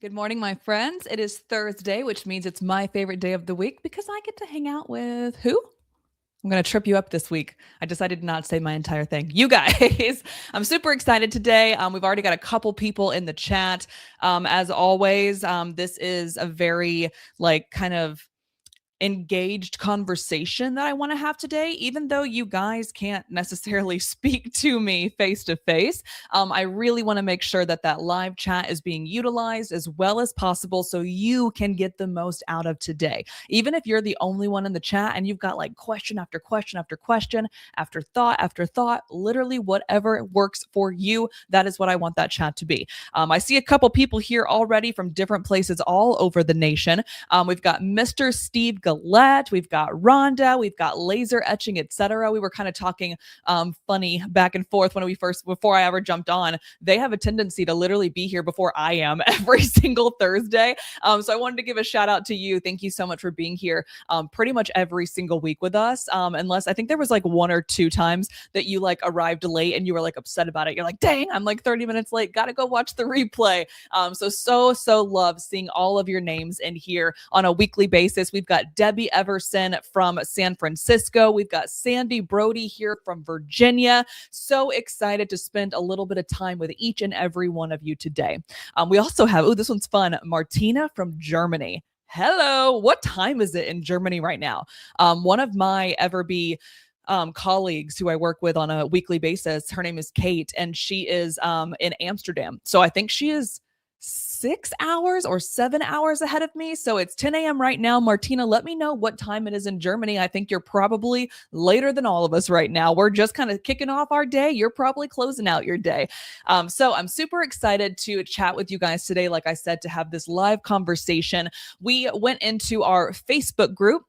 Good morning, my friends. It is Thursday, which means it's my favorite day of the week because I get to hang out with who? I'm going to trip you up this week. I decided to not say my entire thing. You guys, I'm super excited today. We've already got a couple people in the chat. As always, this is a very kind of engaged conversation that I want to have today, even though you guys can't necessarily speak to me face to face. I really want to make sure that that live chat is being utilized as well as possible so you can get the most out of today. Even if you're the only one in the chat and you've got like question after question after question after thought, literally whatever works for you, that is what I want that chat to be. I see a couple people here already from different places all over the nation. We've got Mr. Steve Gillette, we've got Rhonda, we've got laser etching, etc. We were kind of talking funny back and forth before I ever jumped on. They have a tendency to literally be here before I am every single Thursday. So I wanted to give a shout out to you. Thank you so much for being here pretty much every single week with us. Unless I think there was like one or two times that you like arrived late and you were like upset about it. You're like, dang, I'm like 30 minutes late. Gotta go watch the replay. So love seeing all of your names in here on a weekly basis. We've got Debbie Everson from San Francisco. We've got Sandy Brody here from Virginia. So excited to spend a little bit of time with each and every one of you today. We also have, this one's fun, Martina from Germany. Hello. What time is it in Germany right now? One of my EverBee colleagues who I work with on a weekly basis, her name is Kate, and she is in Amsterdam. So I think she is 6 hours or 7 hours ahead of me. So it's 10 a.m. right now. Martina, let me know what time it is in Germany. I think you're probably later than all of us right now. We're just kind of kicking off our day. You're probably closing out your day. So I'm super excited to chat with you guys today. Like I said, to have this live conversation. We went into our Facebook group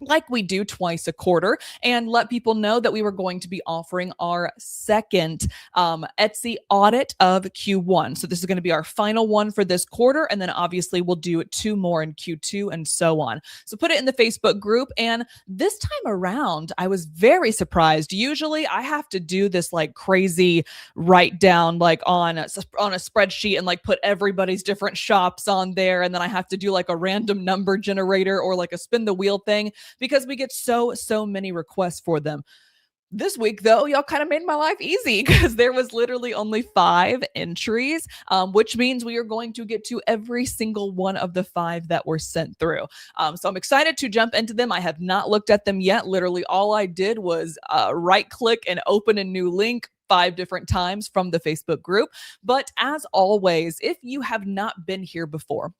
like we do twice a quarter, and let people know that we were going to be offering our second Etsy audit of Q1. So this is going to be our final one for this quarter, and then obviously we'll do 2 more in Q2 and so on. So put it in the Facebook group, and this time around, I was very surprised. Usually I have to do this like crazy write down like on a spreadsheet and like put everybody's different shops on there, and then I have to do like a random number generator or like a spin the wheel thing, because we get so many requests for them. This week, though, y'all kind of made my life easy because there was literally only 5 entries, which means we are going to get to every single one of the 5 that were sent through. So I'm excited to jump into them. I have not looked at them yet. Literally, all I did was right click and open a new link 5 different times from the Facebook group. But as always, if you have not been here before,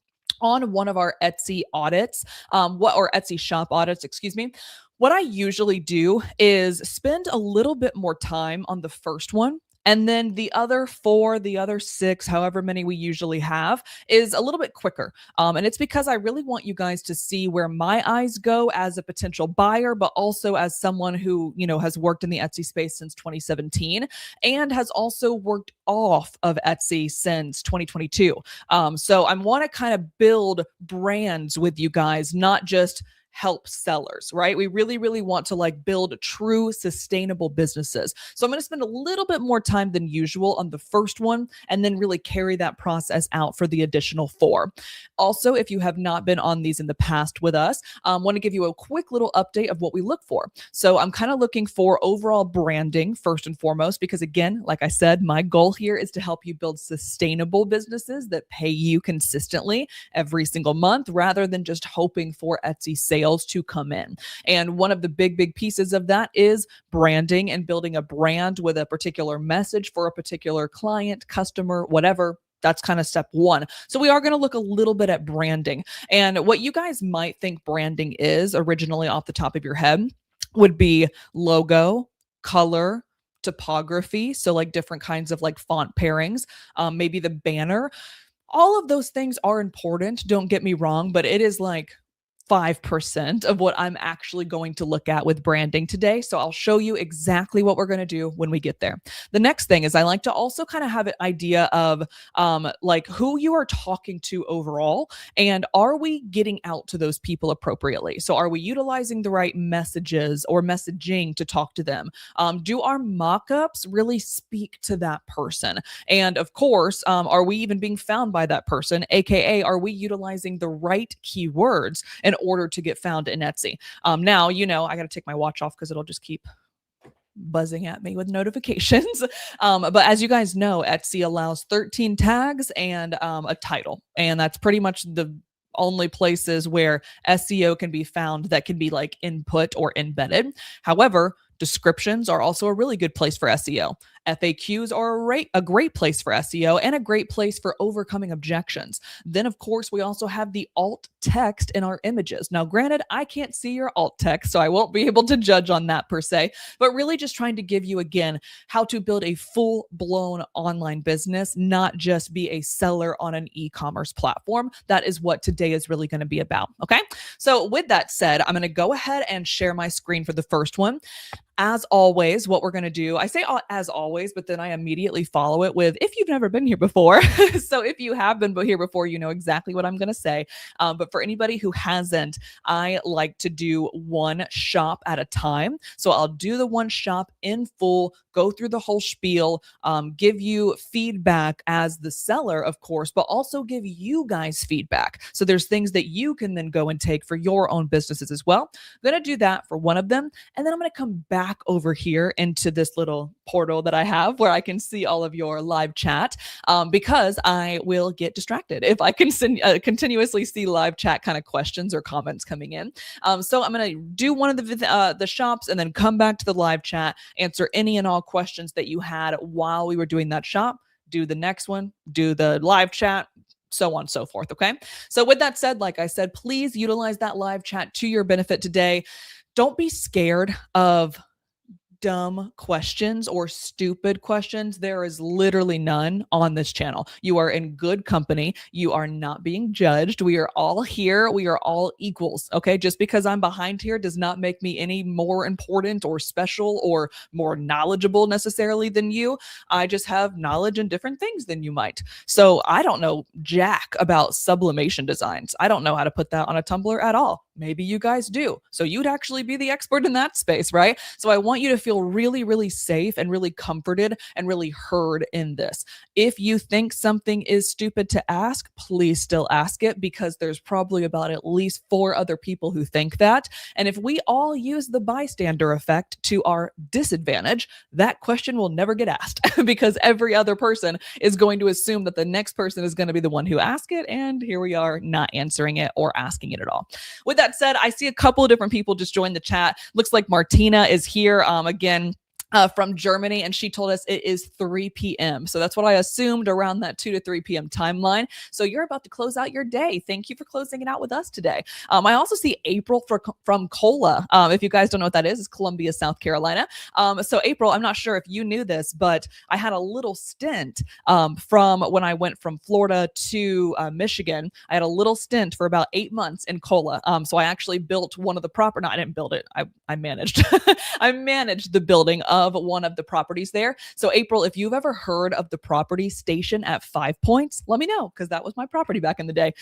on one of our Etsy audits, or Etsy shop audits, excuse me, what I usually do is spend a little bit more time on the first one. And then the other 4, the other 6, however many we usually have, is a little bit quicker. And it's because I really want you guys to see where my eyes go as a potential buyer, but also as someone who, has worked in the Etsy space since 2017 and has also worked off of Etsy since 2022. So I want to kind of build brands with you guys, not just help sellers, right? We really want to like build true sustainable businesses. So I'm going to spend a little bit more time than usual on the first one and then really carry that process out for the additional 4. Also, if you have not been on these in the past with us, I want to give you a quick little update of what we look for. So I'm kind of looking for overall branding first and foremost, because again, like I said, my goal here is to help you build sustainable businesses that pay you consistently every single month rather than just hoping for Etsy sales to come in. And one of the big pieces of that is branding and building a brand with a particular message for a particular client, customer, whatever. That's kind of step 1. So we are going to look a little bit at branding. And what you guys might think branding is originally off the top of your head would be logo, color, typography. So like different kinds of like font pairings, maybe the banner. All of those things are important. Don't get me wrong, but it is like 5% of what I'm actually going to look at with branding today. So I'll show you exactly what we're going to do when we get there. The next thing is I like to also kind of have an idea of like who you are talking to overall, and are we getting out to those people appropriately? So are we utilizing the right messages or messaging to talk to them? Do our mock-ups really speak to that person? And of course, are we even being found by that person? AKA, are we utilizing the right keywords in order to get found in Etsy? Now, I got to take my watch off because it'll just keep buzzing at me with notifications. But as you guys know, Etsy allows 13 tags and a title. And that's pretty much the only places where SEO can be found that can be like input or embedded. However, descriptions are also a really good place for SEO. FAQs are a great place for SEO and a great place for overcoming objections. Then, of course, we also have the alt text in our images. Now, granted, I can't see your alt text, so I won't be able to judge on that per se, but really just trying to give you, again, how to build a full-blown online business, not just be a seller on an e-commerce platform. That is what today is really going to be about, okay? So with that said, I'm going to go ahead and share my screen for the first one. As always, what we're going to do, I say as always, but then I immediately follow it with, if you've never been here before. So if you have been here before, you know exactly what I'm going to say. But for anybody who hasn't, I like to do one shop at a time. So I'll do the one shop in full, go through the whole spiel, give you feedback as the seller, of course, but also give you guys feedback. So there's things that you can then go and take for your own businesses as well. I'm going to do that for one of them. And then I'm going to come back over here into this little portal that I have where I can see all of your live chat, because I will get distracted if I can continuously see live chat kind of questions or comments coming in. So I'm going to do one of the shops and then come back to the live chat, answer any and all questions that you had while we were doing that shop, do the next one, do the live chat, so on and so forth. Okay. So with that said, like I said, please utilize that live chat to your benefit today. Don't be scared of dumb questions or stupid questions. There is literally none on this channel. You are in good company. You are not being judged. We are all here. We are all equals. Okay. Just because I'm behind here does not make me any more important or special or more knowledgeable necessarily than you. I just have knowledge in different things than you might. So I don't know jack about sublimation designs. I don't know how to put that on a Tumblr at all. Maybe you guys do. So you'd actually be the expert in that space, right? So I want you to feel really, really safe and really comforted and really heard in this. If you think something is stupid to ask, please still ask it, because there's probably about at least 4 other people who think that. And if we all use the bystander effect to our disadvantage, that question will never get asked because every other person is going to assume that the next person is going to be the one who asked it. And here we are not answering it or asking it at all. With that said, I see a couple of different people just join the chat. Looks like Martina is here again from Germany, and she told us it is 3 p.m. So that's what I assumed, around that 2 to 3 p.m. timeline. So you're about to close out your day. Thank you for closing it out with us today. I also see April from Cola. If you guys don't know what that is, it's Columbia, South Carolina. So April, I'm not sure if you knew this, but I had a little stint from when I went from Florida to Michigan. I had a little stint for about 8 months in Cola. So I actually built one of the property. No, I didn't build it. I managed. I managed the building of one of the properties there. So April, if you've ever heard of the property station at 5 Points, let me know, because that was my property back in the day.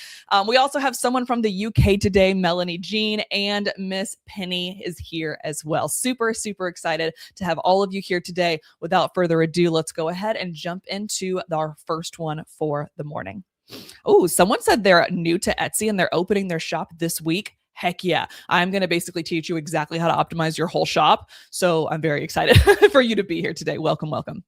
We also have someone from the UK today, Melanie Jean, and Miss Penny is here as well. Super, super excited to have all of you here today. Without further ado, let's go ahead and jump into our first one for the morning. Oh, someone said they're new to Etsy and they're opening their shop this week. Heck yeah. I'm going to basically teach you exactly how to optimize your whole shop. So I'm very excited for you to be here today. Welcome, welcome.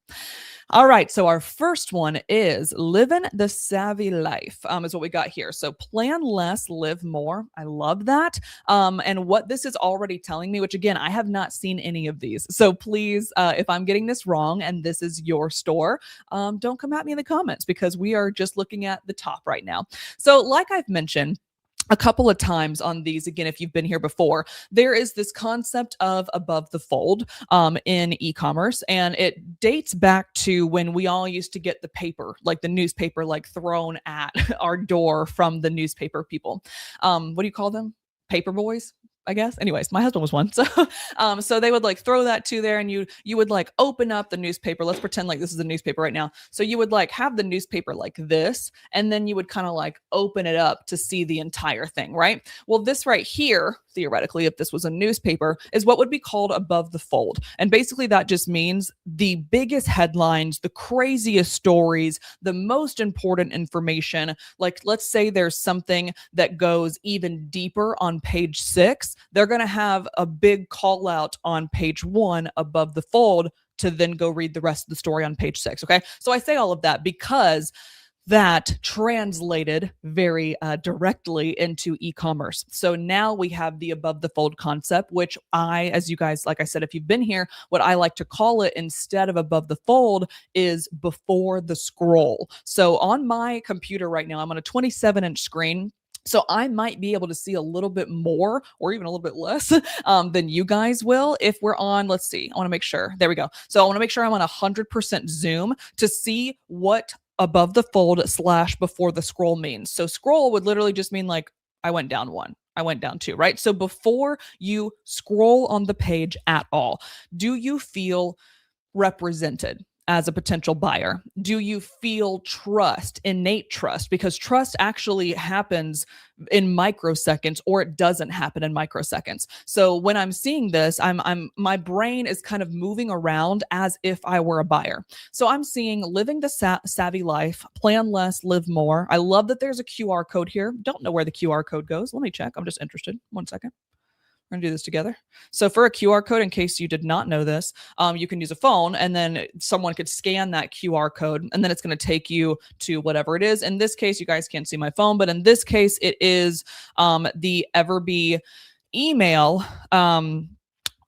All right. So our first one is Livin the Savvy Life is what we got here. So plan less, live more. I love that. And what this is already telling me, which again, I have not seen any of these. So please, if I'm getting this wrong and this is your store, don't come at me in the comments, because we are just looking at the top right now. So like I've mentioned a couple of times on these, again, if you've been here before, there is this concept of above the fold in e-commerce, and it dates back to when we all used to get the paper, like the newspaper, like thrown at our door from the newspaper people. What do you call them? paper boys, I guess. Anyways, my husband was one. So so they would like throw that to there, and you would like open up the newspaper. Let's pretend like this is a newspaper right now. So you would like have the newspaper like this, and then you would kind of like open it up to see the entire thing, right? Well, this right here, theoretically, if this was a newspaper, is what would be called above the fold. And basically that just means the biggest headlines, the craziest stories, the most important information. Like, let's say there's something that goes even deeper on page 6, they're going to have a big call out on page 1 above the fold to then go read the rest of the story on page 6. Okay. So I say all of that because that translated very directly into e-commerce. So now we have the above the fold concept, which as you guys, like I said, if you've been here, what I like to call it instead of above the fold is before the scroll. So on my computer right now, I'm on a 27-inch screen. So I might be able to see a little bit more or even a little bit less than you guys will if we're on, let's see, I want to make sure. There we go. So I want to make sure I'm on 100% zoom to see what above the fold / before the scroll means. So scroll would literally just mean like, I went down 1. I went down 2, right? So before you scroll on the page at all, do you feel represented as a potential buyer? Do you feel trust, innate trust? Because trust actually happens in microseconds, or it doesn't happen in microseconds. So when I'm seeing this, my brain is kind of moving around as if I were a buyer. So I'm seeing living the savvy life, plan less, live more. I love that there's a QR code here. Don't know where the QR code goes. Let me check. I'm just interested. 1 second. We're gonna do this together. So for a QR code, in case you did not know this, you can use a phone, and then someone could scan that QR code, and then it's gonna take you to whatever it is. In this case, you guys can't see my phone, but in this case, it is the EverBee email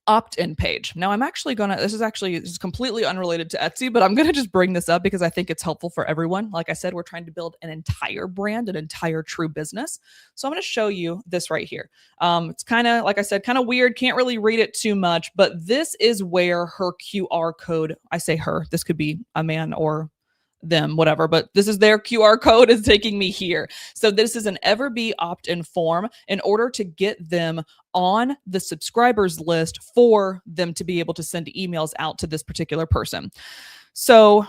opt-in page. Now I'm actually this is completely unrelated to Etsy, but I'm gonna just bring this up because I think it's helpful for everyone. Like I said, we're trying to build an entire brand, an entire true business. So I'm gonna show you this right here. It's kind of, like I said, kind of weird. Can't really read it too much, but this is where her QR code, I say her, this could be a man or them, whatever, but this is their QR code is taking me here. So this is an EverBee opt-in form in order to get them on the subscribers list for them to be able to send emails out to this particular person. So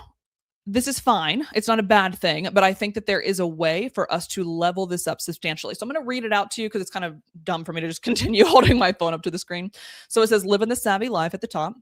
this is fine. It's not a bad thing, but I think that there is a way for us to level this up substantially. So I'm going to read it out to you because it's kind of dumb for me to just continue holding my phone up to the screen. So it says, living the savvy life at the top.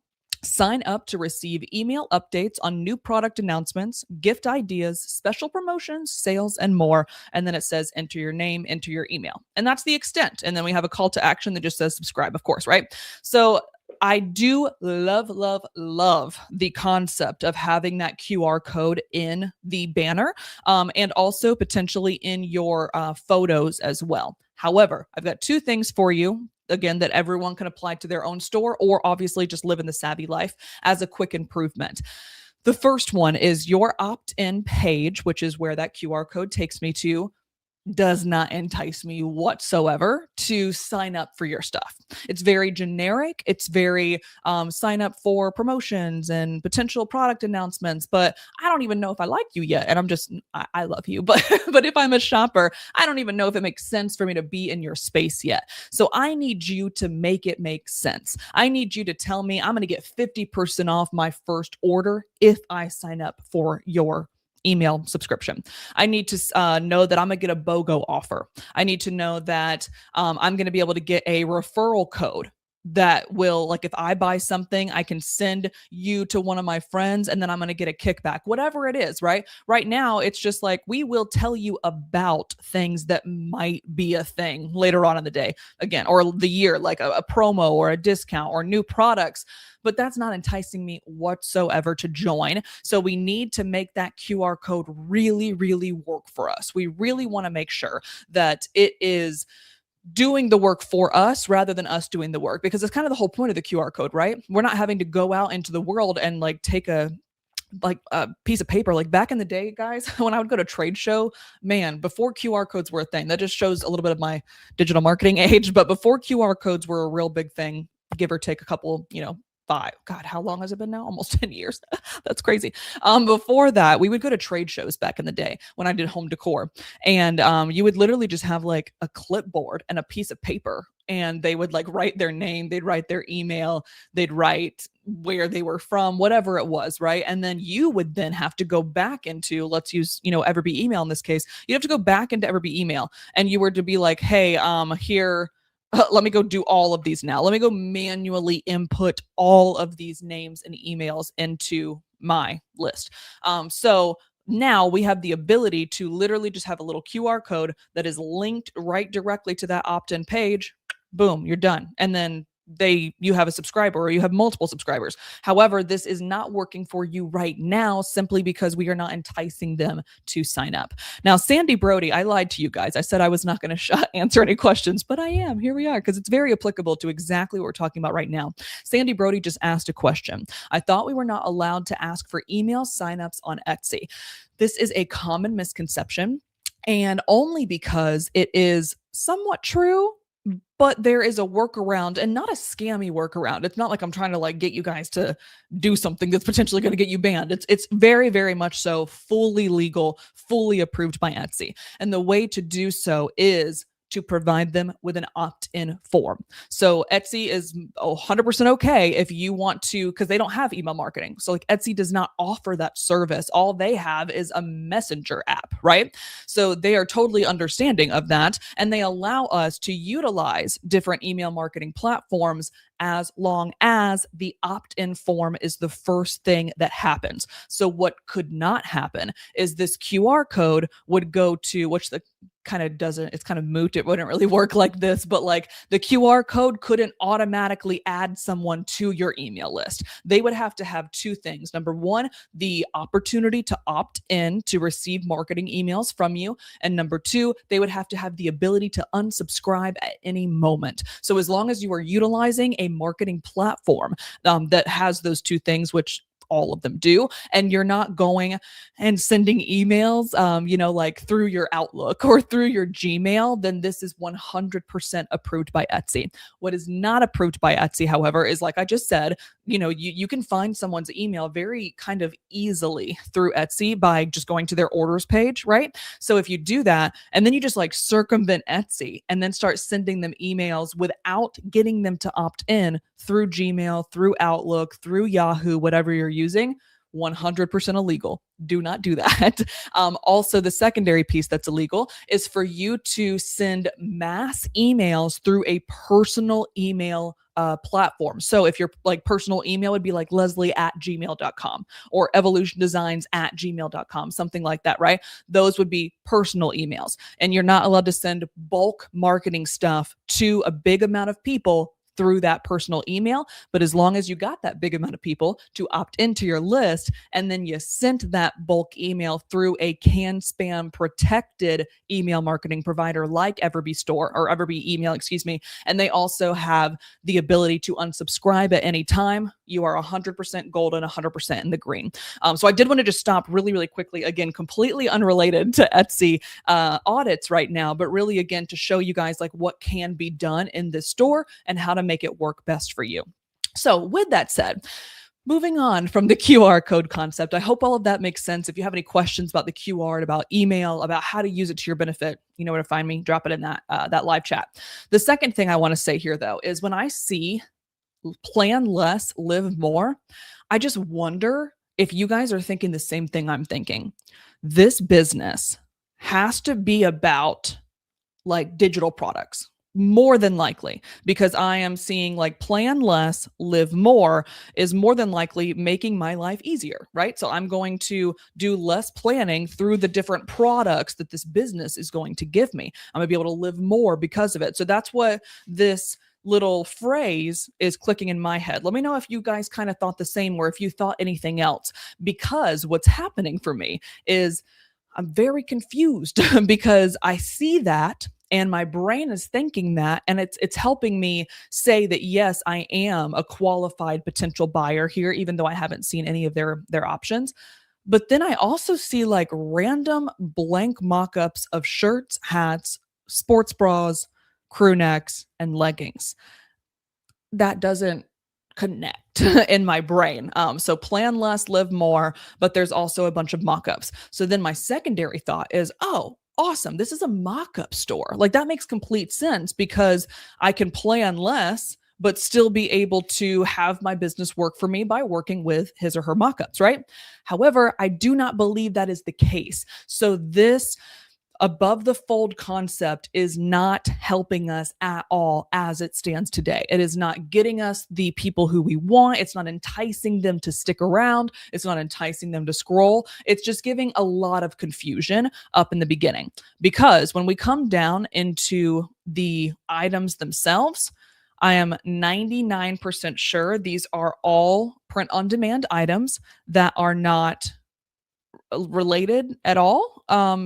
Sign up to receive email updates on new product announcements, gift ideas, special promotions, sales, and more. And then it says, enter your name, enter your email. And that's the extent. And then we have a call to action that just says subscribe, of course, right? So I do love, love, love the concept of having that QR code in the banner and also potentially in your photos as well. However, I've got 2 things for you. Again, that everyone can apply to their own store, or obviously just live in the savvy life as a quick improvement. The first one is your opt-in page, which is where that QR code takes me to, does not entice me whatsoever to sign up for your stuff. It's very generic. It's very sign up for promotions and potential product announcements, but I don't even know if I like you yet. And I love you, but if I'm a shopper, I don't even know if it makes sense for me to be in your space yet. So I need you to make it make sense. I need you to tell me I'm going to get 50% off my first order if I sign up for your email subscription. I need to know that I'm gonna get a BOGO offer. I need to know that I'm gonna be able to get a referral code that will, like, if I buy something, I can send you to one of my friends and then I'm going to get a kickback, whatever it is, right? Right now, it's just like, we will tell you about things that might be a thing later on in the day, again, or the year, like a promo or a discount or new products, but that's not enticing me whatsoever to join. So we need to make that QR code really, really work for us. We really want to make sure that it is doing the work for us rather than us doing the work, because it's kind of the whole point of the QR code, right? We're not having to go out into the world and like take a piece of paper. Like back in the day, guys, when I would go to trade show, man, before QR codes were a thing, that just shows a little bit of my digital marketing age, but before QR codes were a real big thing, give or take a couple, God, how long has it been now? Almost 10 years. That's crazy. Before that, we would go to trade shows back in the day when I did home decor. And you would literally just have like a clipboard and a piece of paper. And they would like write their name, they'd write their email, they'd write where they were from, whatever it was, right? And then you would then have to go back into, let's use, EverBee email in this case. You'd have to go back into EverBee email and you were to be like, hey, here, let me go do all of these now. Let me go manually input all of these names and emails into my list. So now we have the ability to literally just have a little QR code that is linked right directly to that opt-in page. Boom, you're done. And then you have a subscriber or you have multiple subscribers. However, this is not working for you right now simply because we are not enticing them to sign up. Now, Sandy Brody, I lied to you guys. I said I was not going to answer any questions, but I am. Here we are, because it's very applicable to exactly what we're talking about right now. Sandy Brody just asked a question. I thought we were not allowed to ask for email signups on Etsy. This is a common misconception, and only because it is somewhat true, but there is a workaround, and not a scammy workaround. It's not like I'm trying to like get you guys to do something that's potentially going to get you banned. It's very, very much so fully legal, fully approved by Etsy. And the way to do so is to provide them with an opt-in form. So Etsy is 100% okay if you want to, because they don't have email marketing. So like Etsy does not offer that service. All they have is a messenger app, right? So they are totally understanding of that. And they allow us to utilize different email marketing platforms as long as the opt-in form is the first thing that happens. So what could not happen is this QR code would go to, which the it's kind of moot. It wouldn't really work like this, but like the QR code couldn't automatically add someone to your email list. They would have to have two things. Number one, the opportunity to opt in to receive marketing emails from you. And number two, they would have to have the ability to unsubscribe at any moment. So as long as you are utilizing a marketing platform that has those two things, which all of them do, and you're not going and sending emails, like through your Outlook or through your Gmail, then this is 100% approved by Etsy. What is not approved by Etsy, however, is like I just said, you can find someone's email very kind of easily through Etsy by just going to their orders page, right? So if you do that, and then you just like circumvent Etsy and then start sending them emails without getting them to opt in through Gmail, through Outlook, through Yahoo, whatever you're using, 100% illegal. Do not do that. Also, the secondary piece that's illegal is for you to send mass emails through a personal email platform. So if your like personal email would be like leslie@gmail.com or evolutiondesigns@gmail.com, something like that, right? Those would be personal emails. And you're not allowed to send bulk marketing stuff to a big amount of people through that personal email. But as long as you got that big amount of people to opt into your list, and then you sent that bulk email through a can spam protected email marketing provider like EverBee Store or EverBee email, and they also have the ability to unsubscribe at any time, you are 100% golden, 100% in the green. So I did want to just stop really, really quickly, again, completely unrelated to Etsy audits right now, but really, again, to show you guys like what can be done in this store and how to make it work best for you. So with that said, moving on from the QR code concept, I hope all of that makes sense. If you have any questions about the QR, about email, about how to use it to your benefit, you know where to find me. Drop it in that live chat. The second thing I want to say here, though, is when I see plan less, live more, I just wonder if you guys are thinking the same thing I'm thinking. This business has to be about like digital products. More than likely, because I am seeing like plan less, live more is more than likely making my life easier, right? So I'm going to do less planning through the different products that this business is going to give me. I'm gonna be able to live more because of it. So that's what this little phrase is clicking in my head. Let me know if you guys kind of thought the same or if you thought anything else, because what's happening for me is I'm very confused because I see that and my brain is thinking that, and it's helping me say that, yes, I am a qualified potential buyer here, even though I haven't seen any of their options. But then I also see like random blank mock-ups of shirts, hats, sports bras, crew necks, and leggings. That doesn't connect in my brain. So plan less, live more, but there's also a bunch of mock-ups. So then my secondary thought is, oh, awesome. This is a mock-up store. Like that makes complete sense because I can plan less, but still be able to have my business work for me by working with his or her mock-ups, right? However, I do not believe that is the case. So this above the fold concept is not helping us at all as it stands today. It is not getting us the people who we want. It's not enticing them to stick around. It's not enticing them to scroll. It's just giving a lot of confusion up in the beginning. Because when we come down into the items themselves, I am 99% sure these are all print on demand items that are not related at all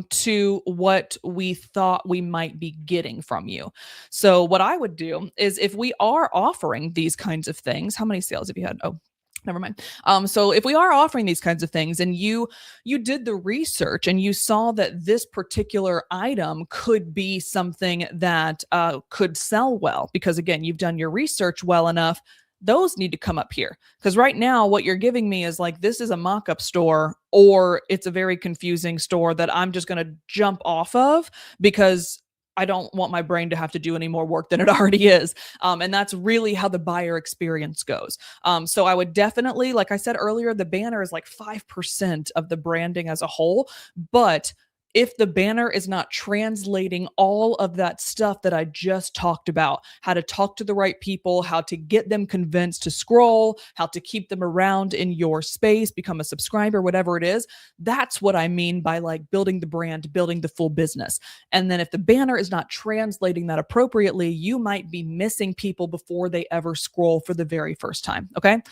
to what we thought we might be getting from you. So what I would do is if we are offering these kinds of things, how many sales have you had? Oh, never mind. So if we are offering these kinds of things and you did the research and you saw that this particular item could be something that could sell well, because again, you've done your research well enough, those need to come up here. Because right now, what you're giving me is like, this is a mock-up store, or it's a very confusing store that I'm just going to jump off of because I don't want my brain to have to do any more work than it already is. And that's really how the buyer experience goes. So I would definitely, like I said earlier, the banner is like 5% of the branding as a whole, but if the banner is not translating all of that stuff that I just talked about, how to talk to the right people, how to get them convinced to scroll, how to keep them around in your space, become a subscriber, whatever it is, that's what I mean by like building the brand, building the full business. And then if the banner is not translating that appropriately, you might be missing people before they ever scroll for the very first time. Okay.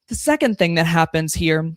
The second thing that happens here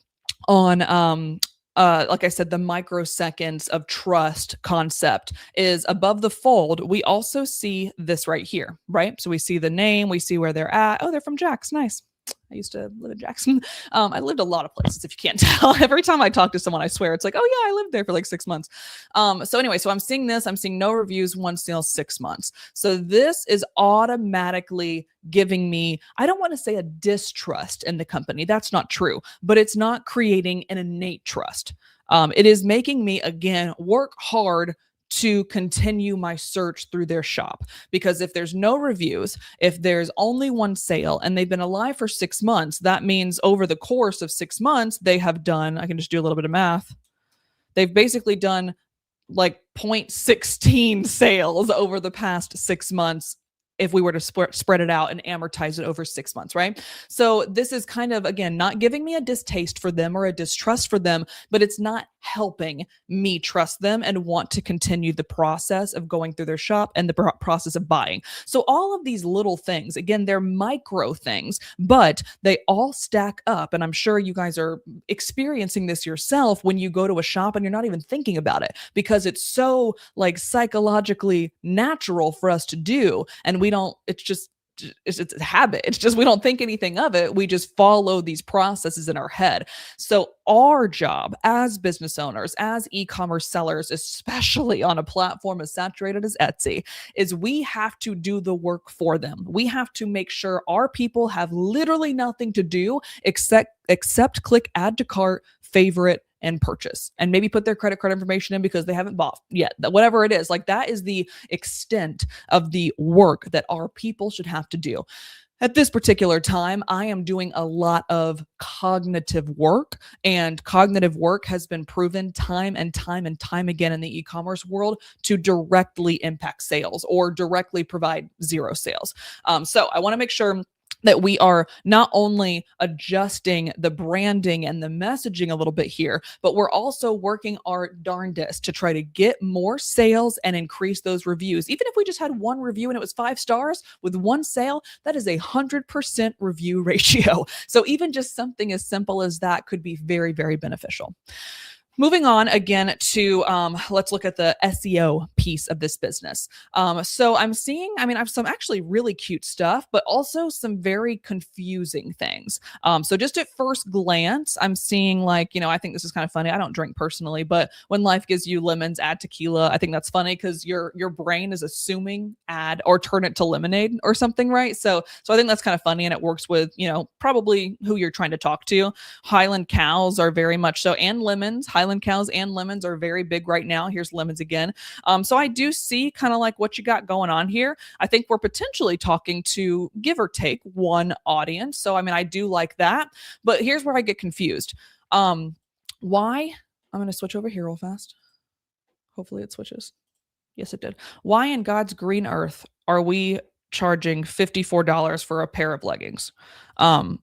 on, like I said, the microseconds of trust concept is above the fold. We also see this right here, right? So we see the name, we see where they're at. Oh, they're from Jax. Nice. I used to live in Jackson. I lived a lot of places, if you can't tell. Every time I talk to someone, I swear it's like, oh yeah, I lived there for like 6 months. So anyway, so I'm seeing this. I'm seeing no reviews, 1 sale, 6 months. So this is automatically giving me, I don't want to say a distrust in the company. That's not true, but it's not creating an innate trust. It is making me, again, work hard to continue my search through their shop. Because if there's no reviews, if there's only 1 sale and they've been alive for 6 months, that means over the course of 6 months, they have done, I can just do a little bit of math. They've basically done like 0.16 sales over the past 6 months if we were to spread it out and amortize it over 6 months, right? So this is kind of, again, not giving me a distaste for them or a distrust for them, but it's not helping me trust them and want to continue the process of going through their shop and the process of buying. So all of these little things, again, they're micro things, but they all stack up. And I'm sure you guys are experiencing this yourself when you go to a shop and you're not even thinking about it because it's so like psychologically natural for us to do. And we don't, it's a habit. It's just, we don't think anything of it. We just follow these processes in our head. So our job as business owners, as e-commerce sellers, especially on a platform as saturated as Etsy, is we have to do the work for them. We have to make sure our people have literally nothing to do except click add to cart, favorite, and purchase, and maybe put their credit card information in because they haven't bought yet. Whatever it is, like that is the extent of the work that our people should have to do. At this particular time, I am doing a lot of cognitive work, and cognitive work has been proven time and time and time again in the e-commerce world to directly impact sales or directly provide 0 sales. So I want to make sure that we are not only adjusting the branding and the messaging a little bit here, but we're also working our darndest to try to get more sales and increase those reviews. Even if we just had 1 review and it was 5 stars with 1 sale, that is 100% review ratio. So even just something as simple as that could be very, very beneficial. Moving on again to, let's look at the SEO piece of this business. So I'm seeing, I mean, I have some actually really cute stuff, but also some very confusing things. So just at first glance, I'm seeing like, I think this is kind of funny. I don't drink personally, but when life gives you lemons, add tequila. I think that's funny because your brain is assuming add or turn it to lemonade or something, right? So I think that's kind of funny, and it works with, probably who you're trying to talk to. Highland cows are very much so, and lemons. Highland cows and lemons are very big right now. Here's lemons again. So I do see kind of like what you got going on here. I think we're potentially talking to, give or take, one audience. So I mean, I do like that. But here's where I get confused. Why? I'm going to switch over here real fast. Hopefully it switches. Yes, it did. Why in God's green earth are we charging $54 for a pair of leggings?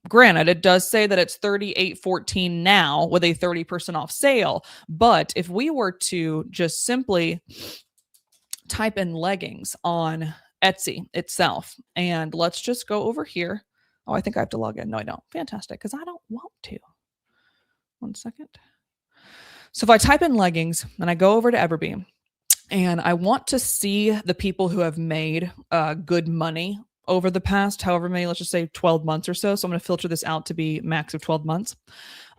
Granted, it does say that it's $38.14 now with a 30% off sale. But if we were to just simply type in leggings on Etsy itself, and let's just go over here. Oh, I think I have to log in. No, I don't. Fantastic, because I don't want to. 1 second. So if I type in leggings and I go over to EverBee, and I want to see the people who have made good money over the past, however many, let's just say 12 months or so. So I'm going to filter this out to be max of 12 months.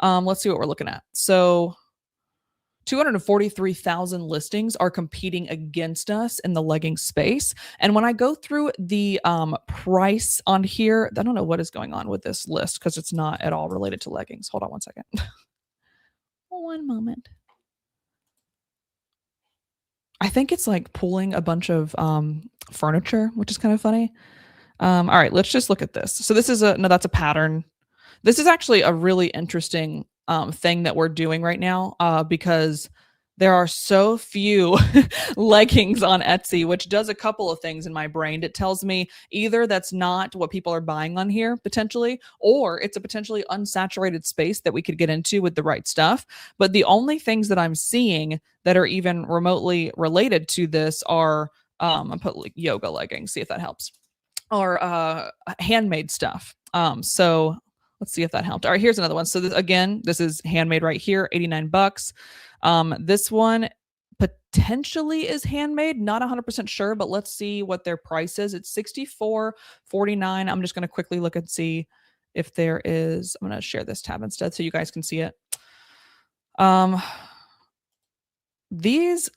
Let's see what we're looking at. So 243,000 listings are competing against us in the legging space. And when I go through the price on here, I don't know what is going on with this list because it's not at all related to leggings. Hold on 1 second. One moment. I think it's like pulling a bunch of furniture, which is kind of funny. All right, let's just look at this. So this is no, that's a pattern. This is actually a really interesting thing that we're doing right now because there are so few leggings on Etsy, which does a couple of things in my brain. It tells me either that's not what people are buying on here potentially, or it's a potentially unsaturated space that we could get into with the right stuff. But the only things that I'm seeing that are even remotely related to this are, I put like yoga leggings, see if that helps, or handmade stuff. So let's see if that helped. All right, here's another one. So this is handmade right here, $89. This one potentially is handmade, not 100% sure, but let's see what their price is. It's $64.49. I'm just going to quickly look and see if there is. I'm going to share this tab instead so you guys can see it. These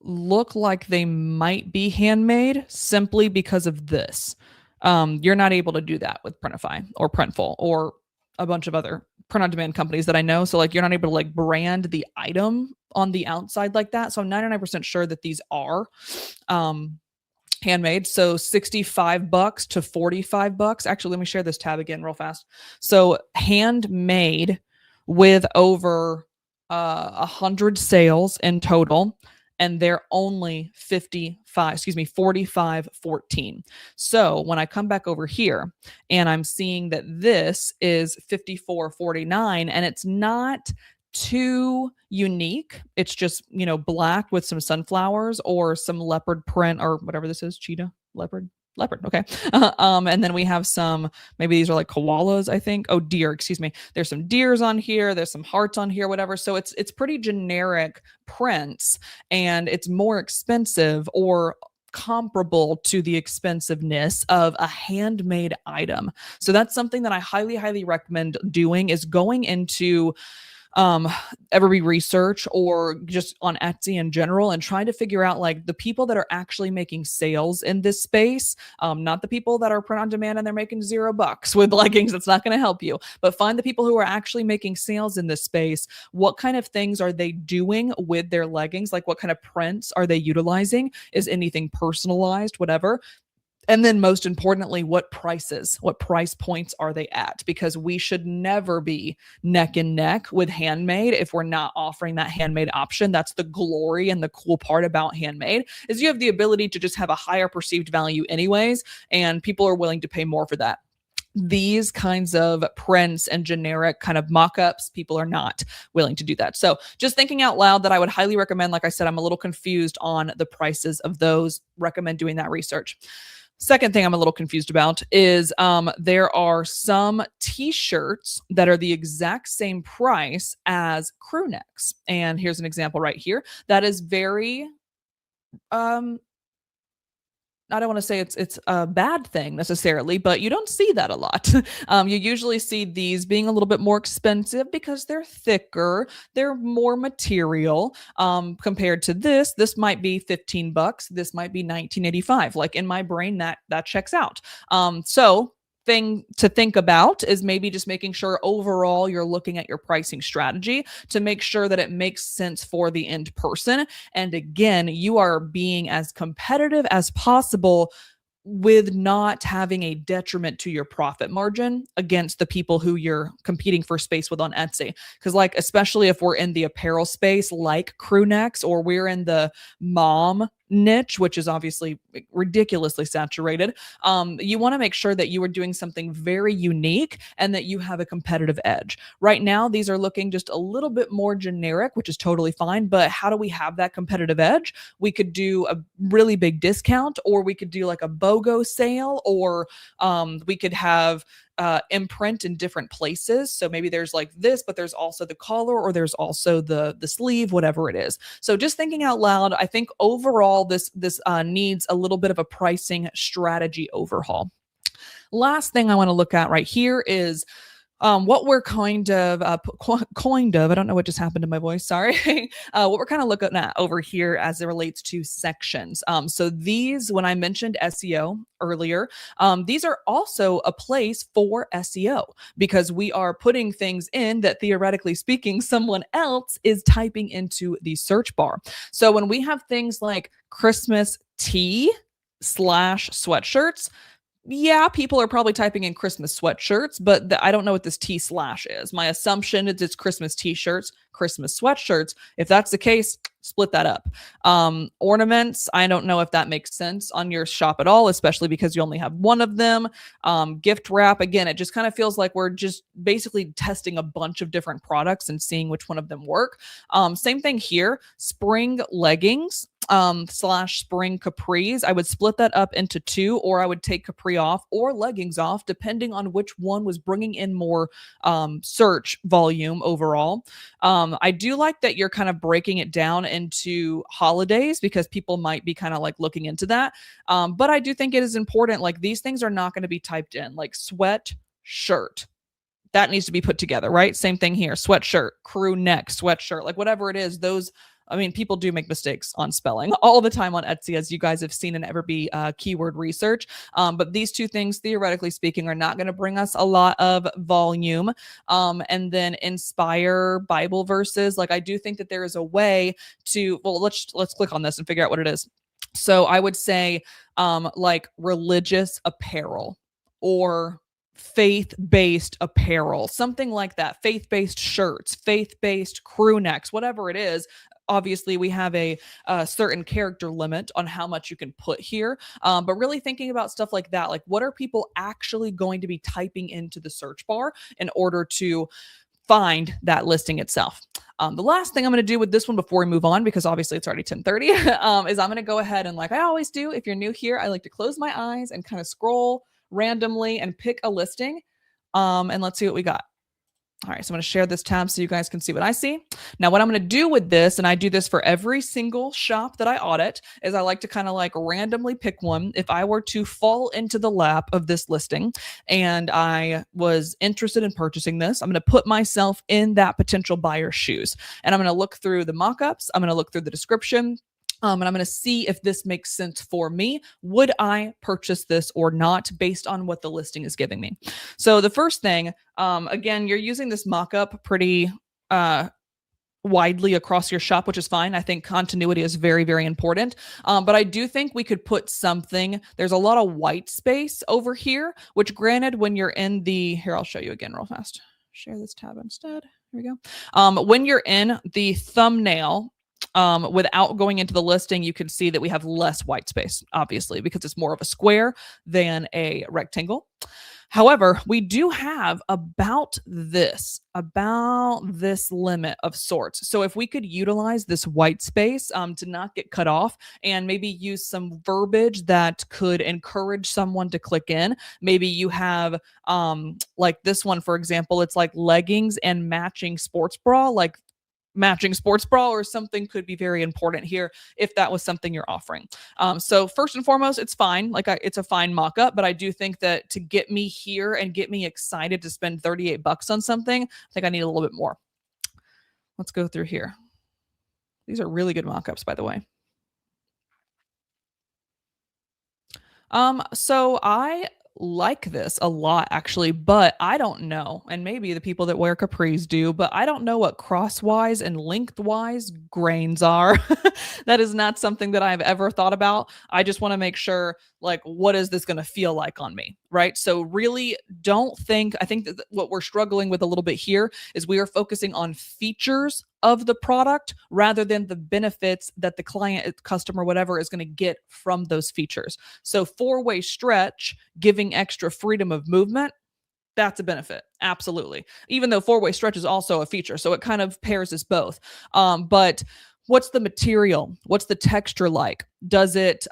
look like they might be handmade simply because of this. You're not able to do that with Printify or Printful or a bunch of other print-on-demand companies that I know. So like you're not able to like brand the item on the outside like that. So I'm 99% sure that these are handmade. So $65 to $45. Actually, let me share this tab again real fast. So handmade with over 100 sales in total, and they're only $45.14. So when I come back over here and I'm seeing that this is $54.49 and it's not too unique, it's just, black with some sunflowers or some leopard print or whatever this is, cheetah, leopard. Okay. And then we have some, maybe these are like koalas, I think. Oh, deer, excuse me. There's some deers on here. There's some hearts on here, whatever. So it's pretty generic prints, and it's more expensive or comparable to the expensiveness of a handmade item. So that's something that I highly, highly recommend doing, is going into EverBee research or just on Etsy in general and trying to figure out like the people that are actually making sales in this space, not the people that are print on demand and they're making $0 with leggings. That's not going to help you, but find the people who are actually making sales in this space. What kind of things are they doing with their leggings? Like what kind of prints are they utilizing? Is anything personalized, whatever? And then most importantly, what price points are they at? Because we should never be neck and neck with handmade if we're not offering that handmade option. That's the glory and the cool part about handmade, is you have the ability to just have a higher perceived value anyways, and people are willing to pay more for that. These kinds of prints and generic kind of mock-ups, people are not willing to do that. So just thinking out loud, that I would highly recommend. Like I said, I'm a little confused on the prices of those. Recommend doing that research. Second thing I'm a little confused about is there are some t-shirts that are the exact same price as crew necks. And here's an example right here. That is very Um, I don't want to say it's a bad thing necessarily, but you don't see that a lot. You usually see these being a little bit more expensive because they're thicker, they're more material. Compared to this, this might be 15 bucks, this might be 1985. Like in my brain, that checks out. So thing to think about is maybe just making sure overall you're looking at your pricing strategy to make sure that it makes sense for the end person. And again, you are being as competitive as possible with not having a detriment to your profit margin against the people who you're competing for space with on Etsy. Because, like, especially if we're in the apparel space, like crew necks, or we're in the mom niche, which is obviously ridiculously saturated, you want to make sure that you are doing something very unique and that you have a competitive edge. Right now, these are looking just a little bit more generic, which is totally fine. But how do we have that competitive edge? We could do a really big discount, or we could do like a BOGO sale, or we could have imprint in different places. So maybe there's like this, but there's also the collar, or there's also the sleeve, whatever it is. So just thinking out loud, I think overall this needs a little bit of a pricing strategy overhaul. Last thing I want to look at right here is what we're kind of, I don't know what just happened to my voice, sorry. What we're kind of looking at over here as it relates to sections. So these, when I mentioned SEO earlier, these are also a place for SEO because we are putting things in that theoretically speaking, someone else is typing into the search bar. So when we have things like Christmas tea slash sweatshirts, yeah, people are probably typing in Christmas sweatshirts, but I don't know what this T slash is. My assumption is it's Christmas t-shirts, Christmas sweatshirts. If that's the case, split that up. Ornaments, I don't know if that makes sense on your shop at all, especially because you only have one of them. Gift wrap, again, it just kind of feels like we're just basically testing a bunch of different products and seeing which one of them work. Same thing here, spring leggings slash spring capris. I would split that up into two, or I would take capri off or leggings off, depending on which one was bringing in more search volume overall. I do like that you're kind of breaking it down into holidays because people might be kind of like looking into that. But I do think it is important. Like these things are not going to be typed in, like sweat shirt. That needs to be put together, right? Same thing here. Sweatshirt, crew neck, sweatshirt, like whatever it is, those, I mean, people do make mistakes on spelling all the time on Etsy, as you guys have seen in EverBee keyword research. But these two things, theoretically speaking, are not going to bring us a lot of volume. And then inspire Bible verses. Like I do think that there is a way to, well, let's click on this and figure out what it is. So I would say like religious apparel or faith-based apparel, something like that, faith-based shirts, faith-based crew necks, whatever it is. Obviously, we have a certain character limit on how much you can put here, but really thinking about stuff like that, like what are people actually going to be typing into the search bar in order to find that listing itself. The last thing I'm going to do with this one before we move on, because obviously it's already 10:30, is I'm going to go ahead and, like I always do, if you're new here, I like to close my eyes and kind of scroll randomly and pick a listing. And let's see what we got. All right, so I'm going to share this tab so you guys can see what I see. Now, what I'm going to do with this, and I do this for every single shop that I audit, is I like to kind of like randomly pick one. If I were to fall into the lap of this listing and I was interested in purchasing this, I'm going to put myself in that potential buyer's shoes. And I'm going to look through the mockups. I'm going to look through the description. And I'm going to see if this makes sense for me. Would I purchase this or not based on what the listing is giving me? So the first thing, again, you're using this mock-up pretty widely across your shop, which is fine. I think continuity is very, very important. But I do think we could put something, there's a lot of white space over here, which granted, when you're in the, here, I'll show you again real fast. Share this tab instead. Here we go. When you're in the thumbnail, without going into the listing, you can see that we have less white space, obviously, because it's more of a square than a rectangle. However, we do have about this limit of sorts. So if we could utilize this white space to not get cut off and maybe use some verbiage that could encourage someone to click in. Maybe you have like this one, for example, it's like leggings and matching sports bra, like matching sports bra or something could be very important here if that was something you're offering. So first and foremost, it's fine. It's a fine mock-up, but I do think that to get me here and get me excited to spend 38 bucks on something, I think I need a little bit more. Let's go through here. These are really good mock-ups, by the way. So I like this a lot actually, but I don't know. And maybe the people that wear capris do, but I don't know what crosswise and lengthwise grains are. That is not something that I've ever thought about. I just want to make sure, like, what is this going to feel like on me? Right. So really I think that what we're struggling with a little bit here is we are focusing on features of the product rather than the benefits that the client, customer, whatever is going to get from those features. So four-way stretch, giving extra freedom of movement, that's a benefit. Absolutely. Even though four-way stretch is also a feature. So it kind of pairs us both. But what's the material? What's the texture like? Does it,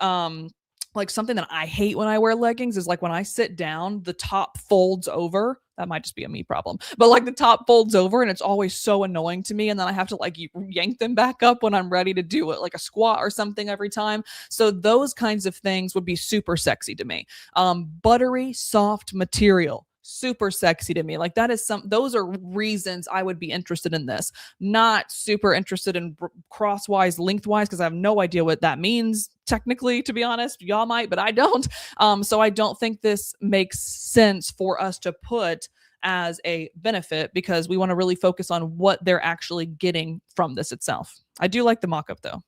like something that I hate when I wear leggings is like when I sit down, the top folds over. That might just be a me problem, but like the top folds over and it's always so annoying to me. And then I have to like yank them back up when I'm ready to do it, like a squat or something every time. So those kinds of things would be super sexy to me. Buttery, soft material. Super sexy to me. Like those are reasons I would be interested in this. Not super interested in crosswise, lengthwise, because I have no idea what that means technically, to be honest. Y'all might, but I don't. So I don't think this makes sense for us to put as a benefit because we want to really focus on what they're actually getting from this itself. I do like the mock-up though.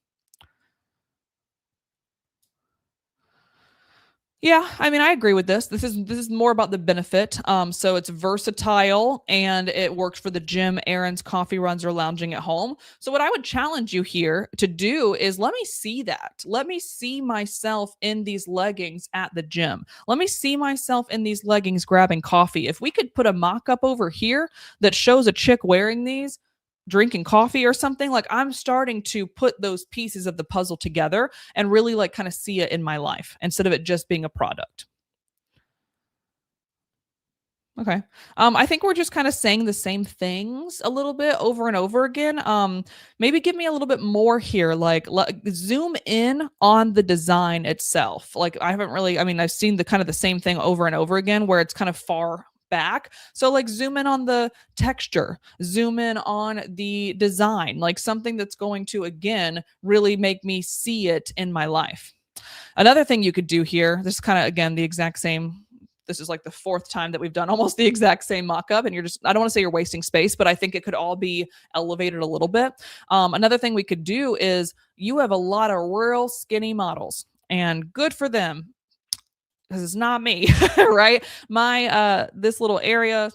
Yeah, I mean, I agree with this. This is more about the benefit. So it's versatile and it works for the gym, errands, coffee runs, or lounging at home. So what I would challenge you here to do is let me see that. Let me see myself in these leggings at the gym. Let me see myself in these leggings grabbing coffee. If we could put a mock-up over here that shows a chick wearing these, drinking coffee or something, like I'm starting to put those pieces of the puzzle together and really like kind of see it in my life instead of it just being a product. Okay. I think we're just kind of saying the same things a little bit over and over again. Maybe give me a little bit more here. Like, zoom in on the design itself. Like, I haven't really. I mean, I've seen the kind of the same thing over and over again, where it's kind of far back. So, like, zoom in on the texture. Zoom in on the design. Like something that's going to again really make me see it in my life. Another thing you could do here. This is kind of again the exact same. This is like the fourth time that we've done almost the exact same mock-up and I don't want to say you're wasting space, but I think it could all be elevated a little bit. Another thing we could do is you have a lot of real skinny models and good for them because it's not me, right? My, this little area, a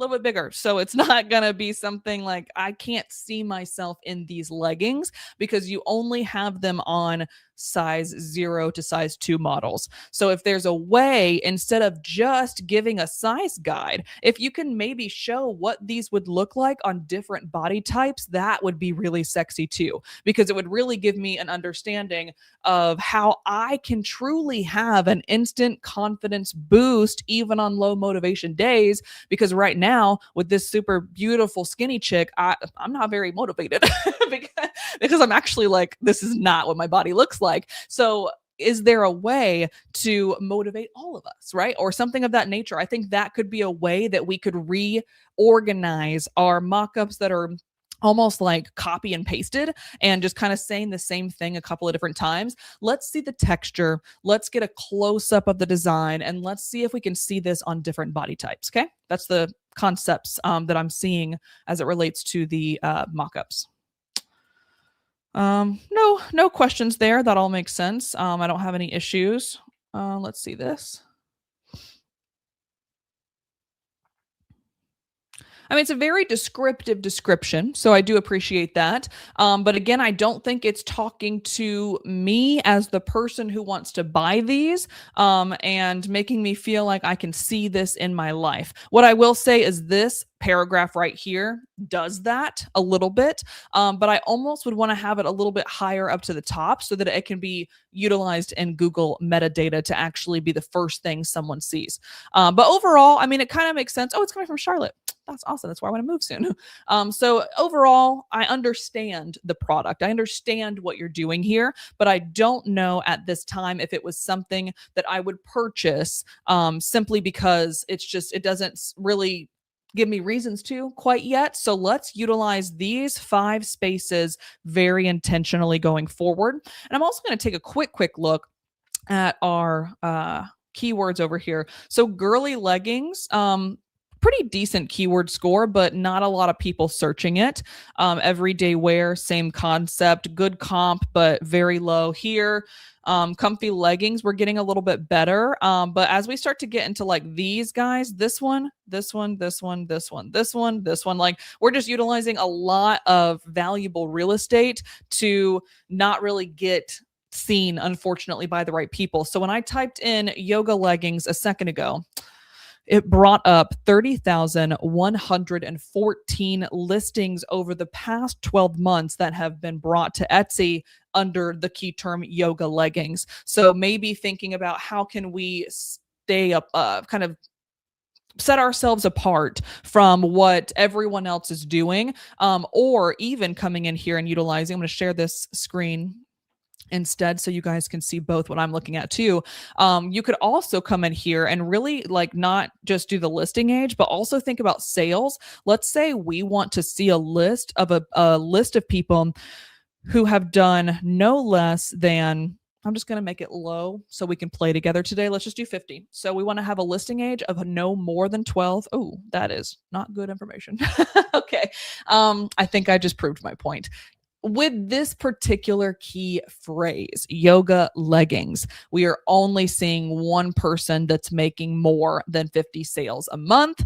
little bit bigger. So it's not going to be something like I can't see myself in these leggings because you only have them on size 0 to size 2 models. So if there's a way, instead of just giving a size guide, if you can maybe show what these would look like on different body types, that would be really sexy too, because it would really give me an understanding of how I can truly have an instant confidence boost even on low motivation days. Because right now with this super beautiful skinny chick, I'm not very motivated because I'm actually like, this is not what my body looks like. So is there a way to motivate all of us, right? Or something of that nature. I think that could be a way that we could reorganize our mock-ups that are almost like copy and pasted and just kind of saying the same thing a couple of different times. Let's see the texture. Let's get a close up of the design and let's see if we can see this on different body types. Okay. That's the concepts that I'm seeing as it relates to the mock-ups. No questions there. That all makes sense. I don't have any issues. Let's see this. I mean, it's a very descriptive description, so I do appreciate that. But again, I don't think it's talking to me as the person who wants to buy these and making me feel like I can see this in my life. What I will say is this paragraph right here does that a little bit, but I almost would want to have it a little bit higher up to the top so that it can be utilized in Google metadata to actually be the first thing someone sees. But overall, I mean, it kind of makes sense. Oh, it's coming from Charlotte. That's awesome. That's where I want to move soon. So overall, I understand the product. I understand what you're doing here, but I don't know at this time if it was something that I would purchase simply because it doesn't really give me reasons to quite yet. So let's utilize these 5 spaces very intentionally going forward. And I'm also going to take a quick look at our keywords over here. So girly leggings, pretty decent keyword score, but not a lot of people searching it. Everyday wear, same concept, good comp, but very low here. Comfy leggings, we're getting a little bit better. But as we start to get into like these guys, this one, like we're just utilizing a lot of valuable real estate to not really get seen, unfortunately, by the right people. So when I typed in yoga leggings a second ago, it brought up 30,114 listings over the past 12 months that have been brought to Etsy under the key term yoga leggings. So maybe thinking about how can we stay up, kind of set ourselves apart from what everyone else is doing, or even coming in here and utilizing, I'm going to share this screen instead so you guys can see both what I'm looking at too. You could also come in here and really like not just do the listing age, but also think about sales. Let's say we want to see a list of a list of people who have done no less than, I'm just going to make it low so we can play together today. Let's just do 50. So we want to have a listing age of no more than 12. Oh, that is not good information. Okay. I think I just proved my point. With this particular key phrase, yoga leggings, we are only seeing one person that's making more than 50 sales a month.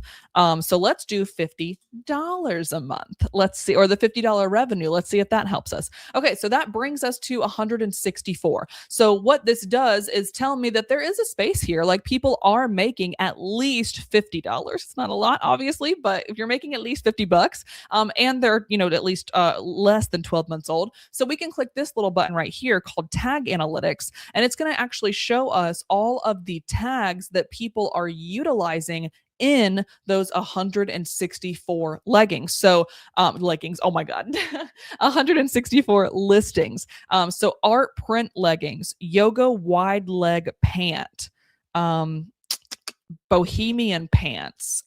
So let's do $50 a month. Let's see, or the $50 revenue. Let's see if that helps us. Okay, so that brings us to 164. So what this does is tell me that there is a space here. Like people are making at least $50. It's not a lot, obviously, but if you're making at least $50, and they're, at least less than 12 months old. So we can click this little button right here called Tag Analytics, and it's going to actually show us all of the tags that people are utilizing in those 164 leggings. So leggings, oh my God, 164 listings. So art print leggings, yoga wide leg pant, bohemian pants,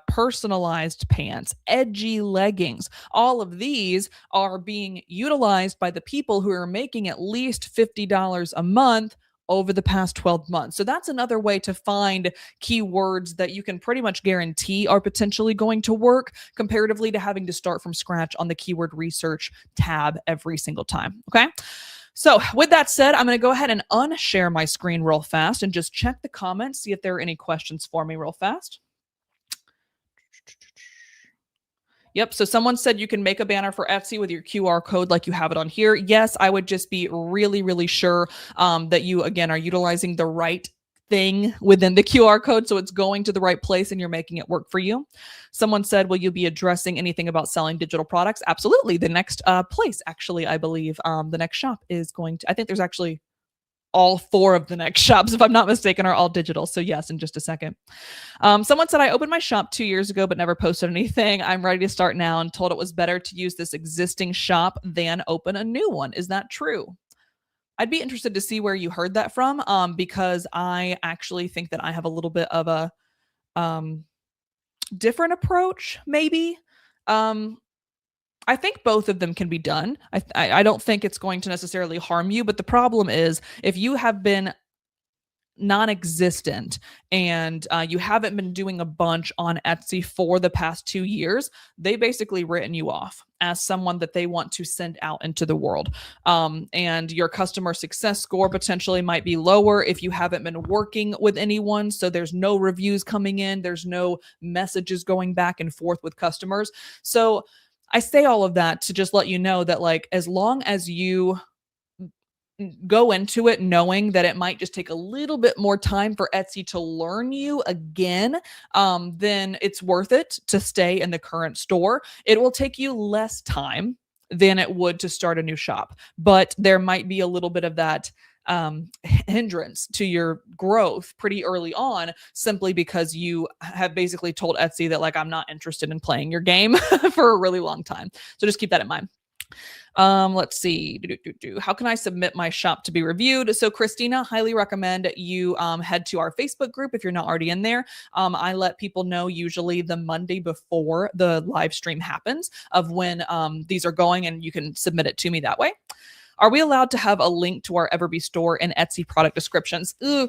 personalized pants, edgy leggings. All of these are being utilized by the people who are making at least $50 a month over the past 12 months. So that's another way to find keywords that you can pretty much guarantee are potentially going to work comparatively to having to start from scratch on the keyword research tab every single time. Okay. So with that said, I'm going to go ahead and unshare my screen real fast and just check the comments, see if there are any questions for me real fast. Yep. So someone said you can make a banner for Etsy with your QR code like you have it on here. Yes, I would just be really, really sure that you, again, are utilizing the right thing within the QR code so it's going to the right place and you're making it work for you. Someone said, will you be addressing anything about selling digital products? Absolutely. The next place, actually, I believe the next shop is going to, I think there's actually all 4 of the next shops, if I'm not mistaken, are all digital. So yes, in just a second. Someone said, I opened my shop 2 years ago, but never posted anything. I'm ready to start now and told it was better to use this existing shop than open a new one. Is that true? I'd be interested to see where you heard that from, because I actually think that I have a little bit of a different approach, maybe. I think both of them can be done. I don't think it's going to necessarily harm you, but the problem is if you have been non-existent and you haven't been doing a bunch on Etsy for the past 2 years, they basically written you off as someone that they want to send out into the world. And your customer success score potentially might be lower if you haven't been working with anyone. So there's no reviews coming in. There's no messages going back and forth with customers. So I say all of that to just let you know that, like, as long as you go into it knowing that it might just take a little bit more time for Etsy to learn you again, then it's worth it to stay in the current store. It will take you less time than it would to start a new shop, but there might be a little bit of that hindrance to your growth pretty early on, simply because you have basically told Etsy that, like, I'm not interested in playing your game for a really long time. So just keep that in mind. Let's see. How can I submit my shop to be reviewed? So Christina, highly recommend you head to our Facebook group if you're not already in there. I let people know usually the Monday before the live stream happens of when these are going, and you can submit it to me that way. Are we allowed to have a link to our EverBee store and Etsy product descriptions? Ooh,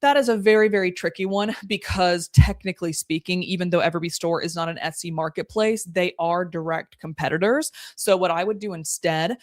that is a very, very tricky one, because technically speaking, even though EverBee store is not an Etsy marketplace, they are direct competitors. So what I would do instead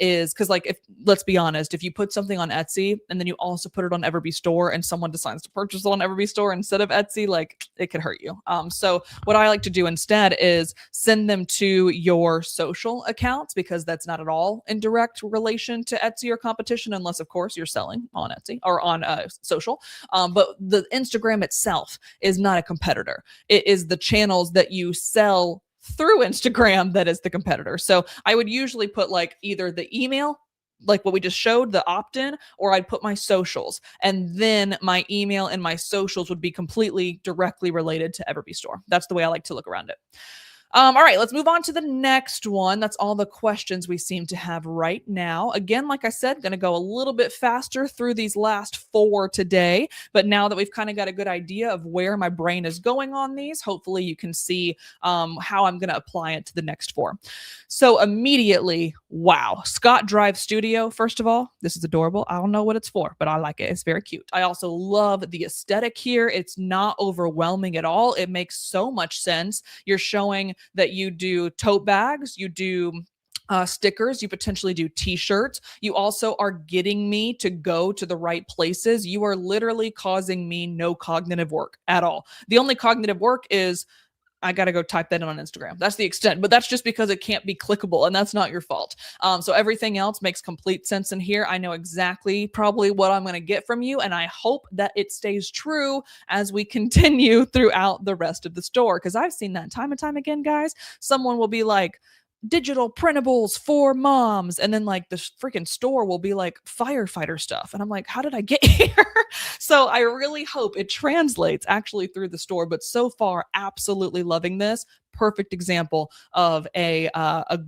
is, because, like, if, let's be honest, if you put something on Etsy and then you also put it on EverBee store and someone decides to purchase it on EverBee store instead of Etsy, like, it could hurt you. So what I like to do instead is send them to your social accounts, because that's not at all in direct relation to Etsy or competition, unless of course you're selling on Etsy or on social. But the Instagram itself is not a competitor. It is the channels that you sell through Instagram that is the competitor. So I would usually put, like, either the email, like what we just showed, the opt-in, or I'd put my socials, and then my email and my socials would be completely directly related to EverBee store. That's the way I like to look around it. All right, let's move on to the next one. That's all the questions we seem to have right now. Again, like I said, going to go a little bit faster through these last 4 today. But now that we've kind of got a good idea of where my brain is going on these, hopefully you can see how I'm going to apply it to the next 4. So immediately, wow. Scott Drive Studio, first of all, this is adorable. I don't know what it's for, but I like it. It's very cute. I also love the aesthetic here. It's not overwhelming at all. It makes so much sense. You're showing that you do tote bags, you do stickers, you potentially do t-shirts. You also are getting me to go to the right places. You are literally causing me no cognitive work at all. The only cognitive work is I got to go type that in on Instagram. That's the extent, but that's just because it can't be clickable, and that's not your fault. So everything else makes complete sense in here. I know exactly probably what I'm going to get from you, and I hope that it stays true as we continue throughout the rest of the store, because I've seen that time and time again, guys. Someone will be like, digital printables for moms, and then, like, the freaking store will be like firefighter stuff, and I'm like, how did I get here? So I really hope it translates actually through the store, but so far, absolutely loving this. Perfect example of a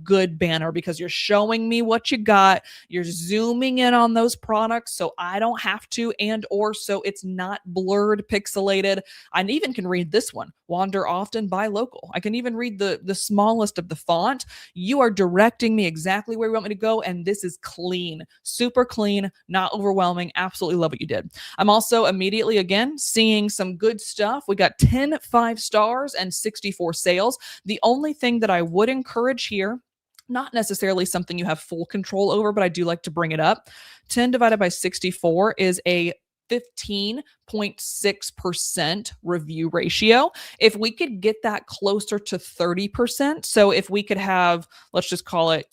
good banner, because you're showing me what you got, you're zooming in on those products so I don't have to, and or so it's not blurred, pixelated. I even can read this one, wander often, buy local. I can even read the smallest of the font. You are directing me exactly where you want me to go, and this is clean, super clean, not overwhelming. Absolutely love what you did. I'm also immediately, again, seeing some good stuff. We got 10 5-stars and 64 sales. The only thing that I would encourage here, not necessarily something you have full control over, but I do like to bring it up. 10 divided by 64 is a 15.6% review ratio. If we could get that closer to 30%, so if we could have, let's just call it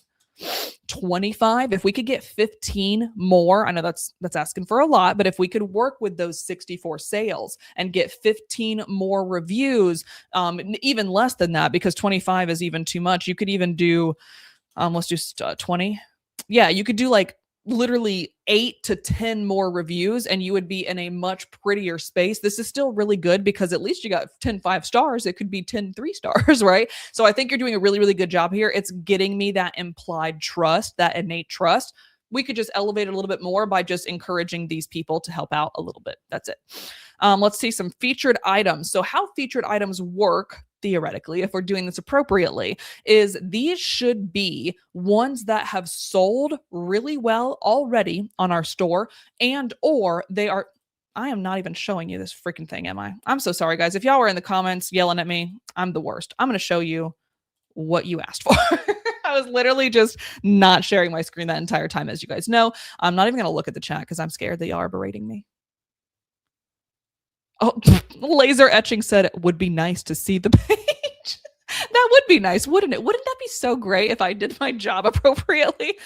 25, if we could get 15 more, I know that's asking for a lot, but if we could work with those 64 sales and get 15 more reviews, even less than that, because 25 is even too much. You could even do, let's do 20. Yeah, you could do like literally 8 to 10 more reviews, and you would be in a much prettier space. This is still really good because at least you got 10 5-stars. It could be 10 3-stars, right? So I think you're doing a really, really good job here. It's getting me that implied trust, that innate trust. We could just elevate it a little bit more by just encouraging these people to help out a little bit. That's it. Let's see some featured items. So how featured items work, theoretically, if we're doing this appropriately, is these should be ones that have sold really well already on our store, and or they are, I am not even showing you this freaking thing, am I? I'm so sorry, guys. If y'all were in the comments yelling at me, I'm the worst. I'm going to show you what you asked for. I was literally just not sharing my screen that entire time, as you guys know. I'm not even going to look at the chat because I'm scared that y'all are berating me. Oh, laser etching said it would be nice to see the page. That would be nice, wouldn't it? Wouldn't that be so great if I did my job appropriately?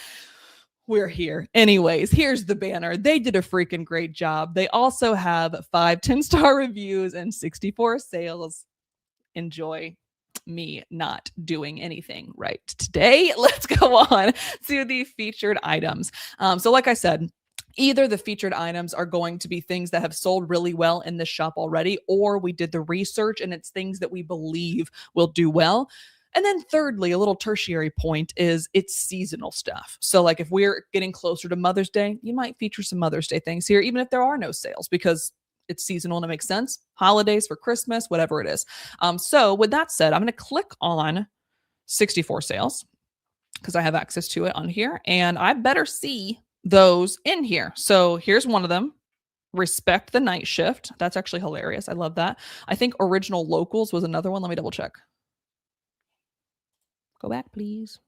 we're here. Anyways, here's the banner. They did a freaking great job. They also have 5 10-star reviews and 64 sales. Enjoy me not doing anything right today. Let's go on to the featured items. So like I said, either the featured items are going to be things that have sold really well in this shop already, or we did the research and it's things that we believe will do well. And then thirdly, a little tertiary point is it's seasonal stuff. So like if we're getting closer to Mother's Day, you might feature some Mother's Day things here, even if there are no sales, because it's seasonal and it makes sense. Holidays for Christmas, whatever it is. So with that said, I'm going to click on 64 sales because I have access to it on here and I better see those in here. So here's one of them. Respect the night shift. That's actually hilarious. I love that. I think original locals was another one. Let me double check. Go back, please.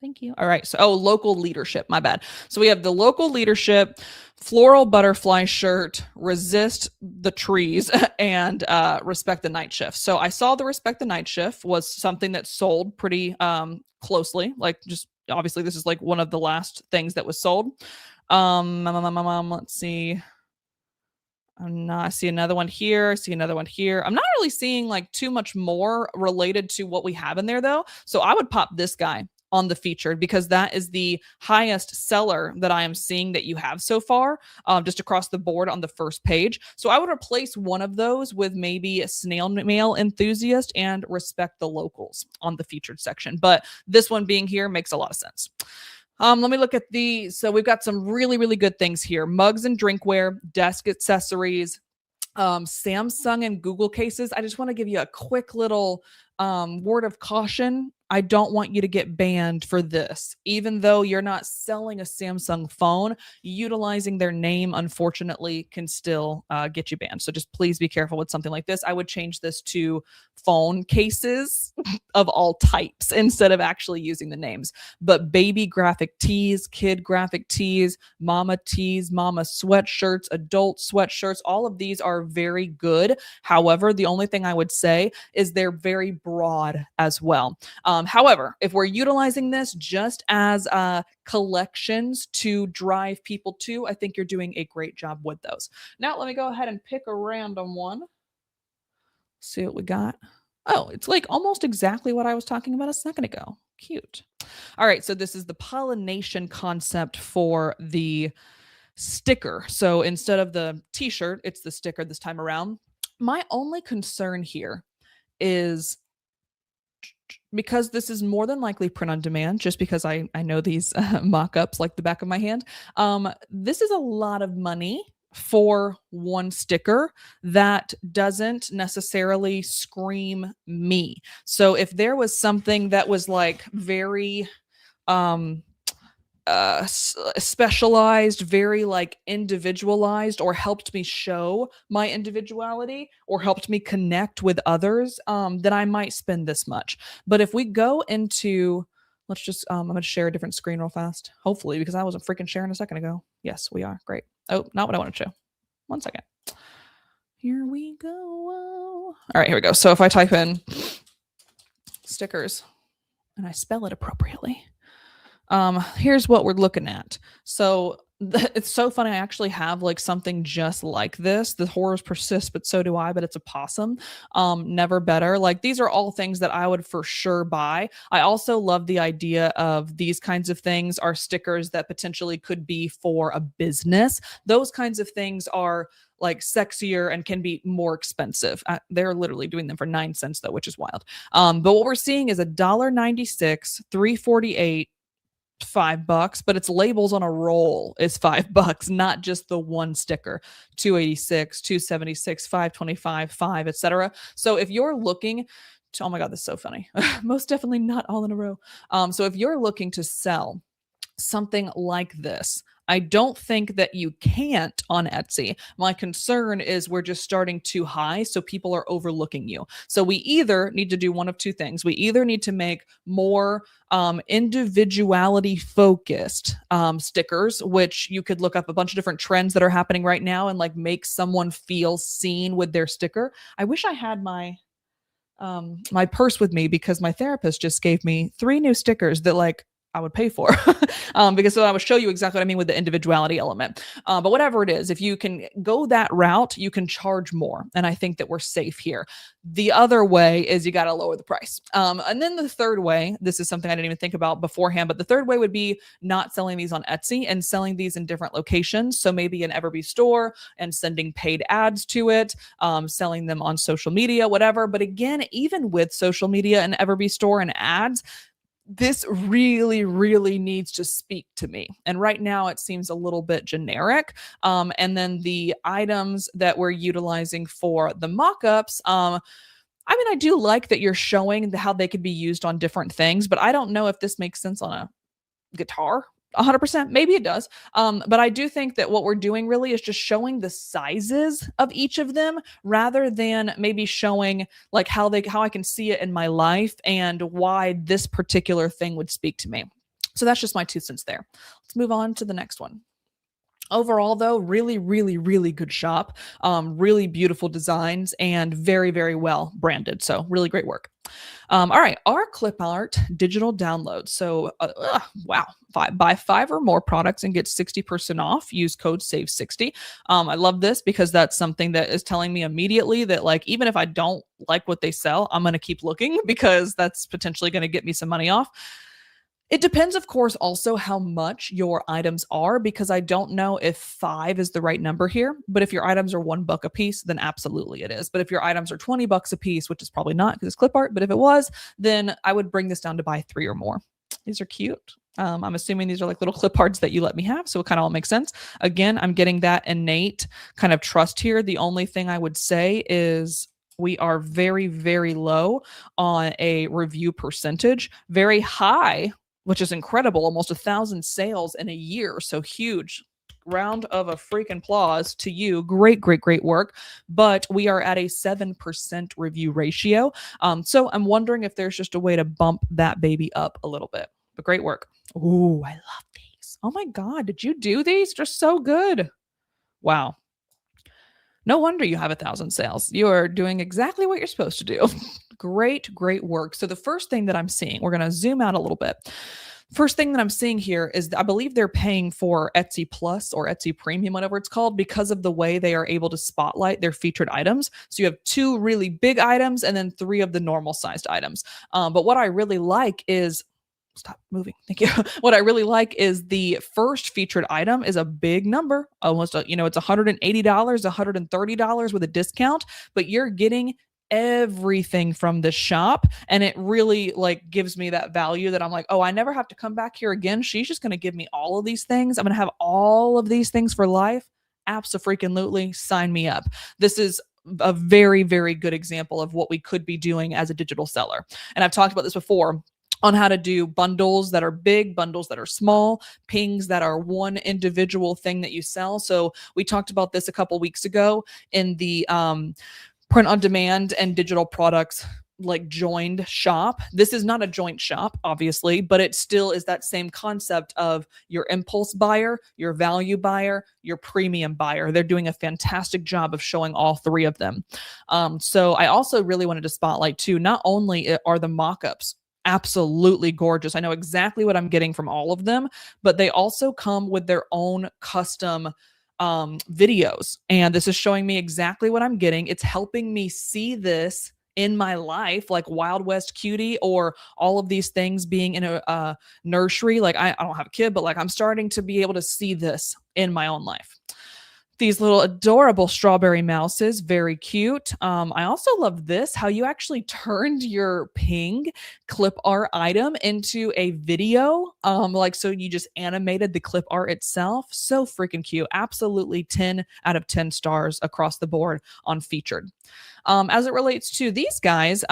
Thank you. All right. So, local leadership. My bad. So we have the local leadership, floral butterfly shirt, resist the trees, and respect the night shift. So I saw the respect the night shift was something that sold pretty closely. Like just obviously this is like one of the last things that was sold. Let's see. I see another one here. I see another one here. I'm not really seeing like too much more related to what we have in there though. So I would pop this guy on the featured because that is the highest seller that I am seeing that you have so far, just across the board on the first page. So I would replace one of those with maybe a snail mail enthusiast and respect the locals on the featured section. But this one being here makes a lot of sense. Let me look at so we've got some really, really good things here. Mugs and drinkware, desk accessories, Samsung and Google cases. I just want to give you a quick little word of caution. I don't want you to get banned for this. Even though you're not selling a Samsung phone, utilizing their name, unfortunately, can still get you banned. So just please be careful with something like this. I would change this to phone cases of all types instead of actually using the names. But baby graphic tees, kid graphic tees, mama sweatshirts, adult sweatshirts, all of these are very good. However, the only thing I would say is they're very broad as well. However, if we're utilizing this just as collections to drive people to, I think you're doing a great job with those. Now, let me go ahead and pick a random one. See what we got. Oh, it's like almost exactly what I was talking about a second ago. Cute. All right, so this is the pollination concept for the sticker. So instead of the t-shirt, it's the sticker this time around. My only concern here is because this is more than likely print on demand, just because I know these mock-ups like the back of my hand. This is a lot of money for one sticker that doesn't necessarily scream me. So if there was something that was like very specialized, very like individualized, or helped me show my individuality or helped me connect with others, then I might spend this much. But if we go into, let's just, I'm going to share a different screen real fast, hopefully, because I wasn't freaking sharing a second ago. Yes, we are. Great. Oh, not what I want to show. 1 second. Here we go. All right, here we go. So if I type in stickers and I spell it appropriately, here's what we're looking at. So it's so funny. I actually have like something just like this. The horrors persist, but so do I, but it's a possum. Never better. Like these are all things that I would for sure buy. I also love the idea of these kinds of things are stickers that potentially could be for a business. Those kinds of things are like sexier and can be more expensive. They're literally doing them for 9 cents though, which is wild. But what we're seeing is $1.96, $3.48, $5, but it's labels on a roll is $5, not just the one sticker. 286, 276, 525, 5, etc. So if you're looking to, oh my god, this is so funny. Most definitely not all in a row. So if you're looking to sell something like this, I don't think that you can't on Etsy. My concern is we're just starting too high, so people are overlooking you. So we either need to do one of two things. We either need to make more individuality focused stickers, which you could look up a bunch of different trends that are happening right now and like make someone feel seen with their sticker. I wish I had my my purse with me because my therapist just gave me 3 new stickers that like I would pay for. Because so I will show you exactly what I mean with the individuality element. But whatever it is, if you can go that route, you can charge more. And I think that we're safe here. The other way is you got to lower the price. And then the third way, this is something I didn't even think about beforehand, but the third way would be not selling these on Etsy and selling these in different locations. So maybe an EverBee store and sending paid ads to it, selling them on social media, whatever. But again, even with social media and EverBee store and ads, this really, really needs to speak to me. And right now it seems a little bit generic. And then the items that we're utilizing for the mock-ups, I mean, I do like that you're showing how they could be used on different things, but I don't know if this makes sense on a guitar. 100%. Maybe it does. But I do think that what we're doing really is just showing the sizes of each of them rather than maybe showing like how I can see it in my life and why this particular thing would speak to me. So that's just my 2 cents there. Let's move on to the next one. Overall, though, really, really, really good shop. Really beautiful designs and very, very well branded. So really great work. All right, OurClipart digital downloads. So, wow, buy 5 or more products and get 60% off. Use code SAVE60. I love this because that's something that is telling me immediately that like even if I don't like what they sell, I'm going to keep looking because that's potentially going to get me some money off. It depends, of course, also how much your items are, because I don't know if 5 is the right number here. But if your items are $1 a piece, then absolutely it is. But if your items are $20 a piece, which is probably not because it's clip art, but if it was, then I would bring this down to buy 3 or more. These are cute. I'm assuming these are like little clip arts that you let me have. So it kind of all makes sense. Again, I'm getting that innate kind of trust here. The only thing I would say is we are very, very low on a review percentage, very high, which is incredible. Almost 1,000 sales in a year. So huge. Round of a freaking applause to you. Great, great, great work. But we are at a 7% review ratio. So I'm wondering if there's just a way to bump that baby up a little bit. But great work. Ooh, I love these. Oh my God, did you do these? They're so good. Wow. No wonder you have 1,000 sales. You are doing exactly what you're supposed to do. Great, great work. So the first thing that I'm seeing, we're going to zoom out a little bit. First thing that I'm seeing here is I believe they're paying for Etsy Plus or Etsy Premium, whatever it's called, because of the way they are able to spotlight their featured items. So you have 2 really big items and then 3 of the normal sized items. But what I really like is stop moving. Thank you. What I really like is the first featured item is a big number, almost, it's $180, $130 with a discount, but you're getting everything from the shop. And it really like gives me that value that I'm like, oh, I never have to come back here again. She's just going to give me all of these things. I'm going to have all of these things for life. Abso-freaking-lutely, sign me up. This is a very, very good example of what we could be doing as a digital seller. And I've talked about this before on how to do bundles that are big, bundles that are small, pings that are one individual thing that you sell. So we talked about this a couple weeks ago in the print on demand and digital products like joined shop. This is not a joint shop, obviously, but it still is that same concept of your impulse buyer, your value buyer, your premium buyer. They're doing a fantastic job of showing all 3 of them. So I also really wanted to spotlight too, not only are the mock-ups absolutely gorgeous. I know exactly what I'm getting from all of them, but they also come with their own custom videos. And this is showing me exactly what I'm getting. It's helping me see this in my life, like Wild West Cutie or all of these things being in a nursery. Like I don't have a kid, but like I'm starting to be able to see this in my own life. These little adorable strawberry mouses, very cute. I also love this, how you actually turned your ping clip art item into a video. So you just animated the clip art itself. So freaking cute. Absolutely 10 out of 10 stars across the board on featured. As it relates to these guys,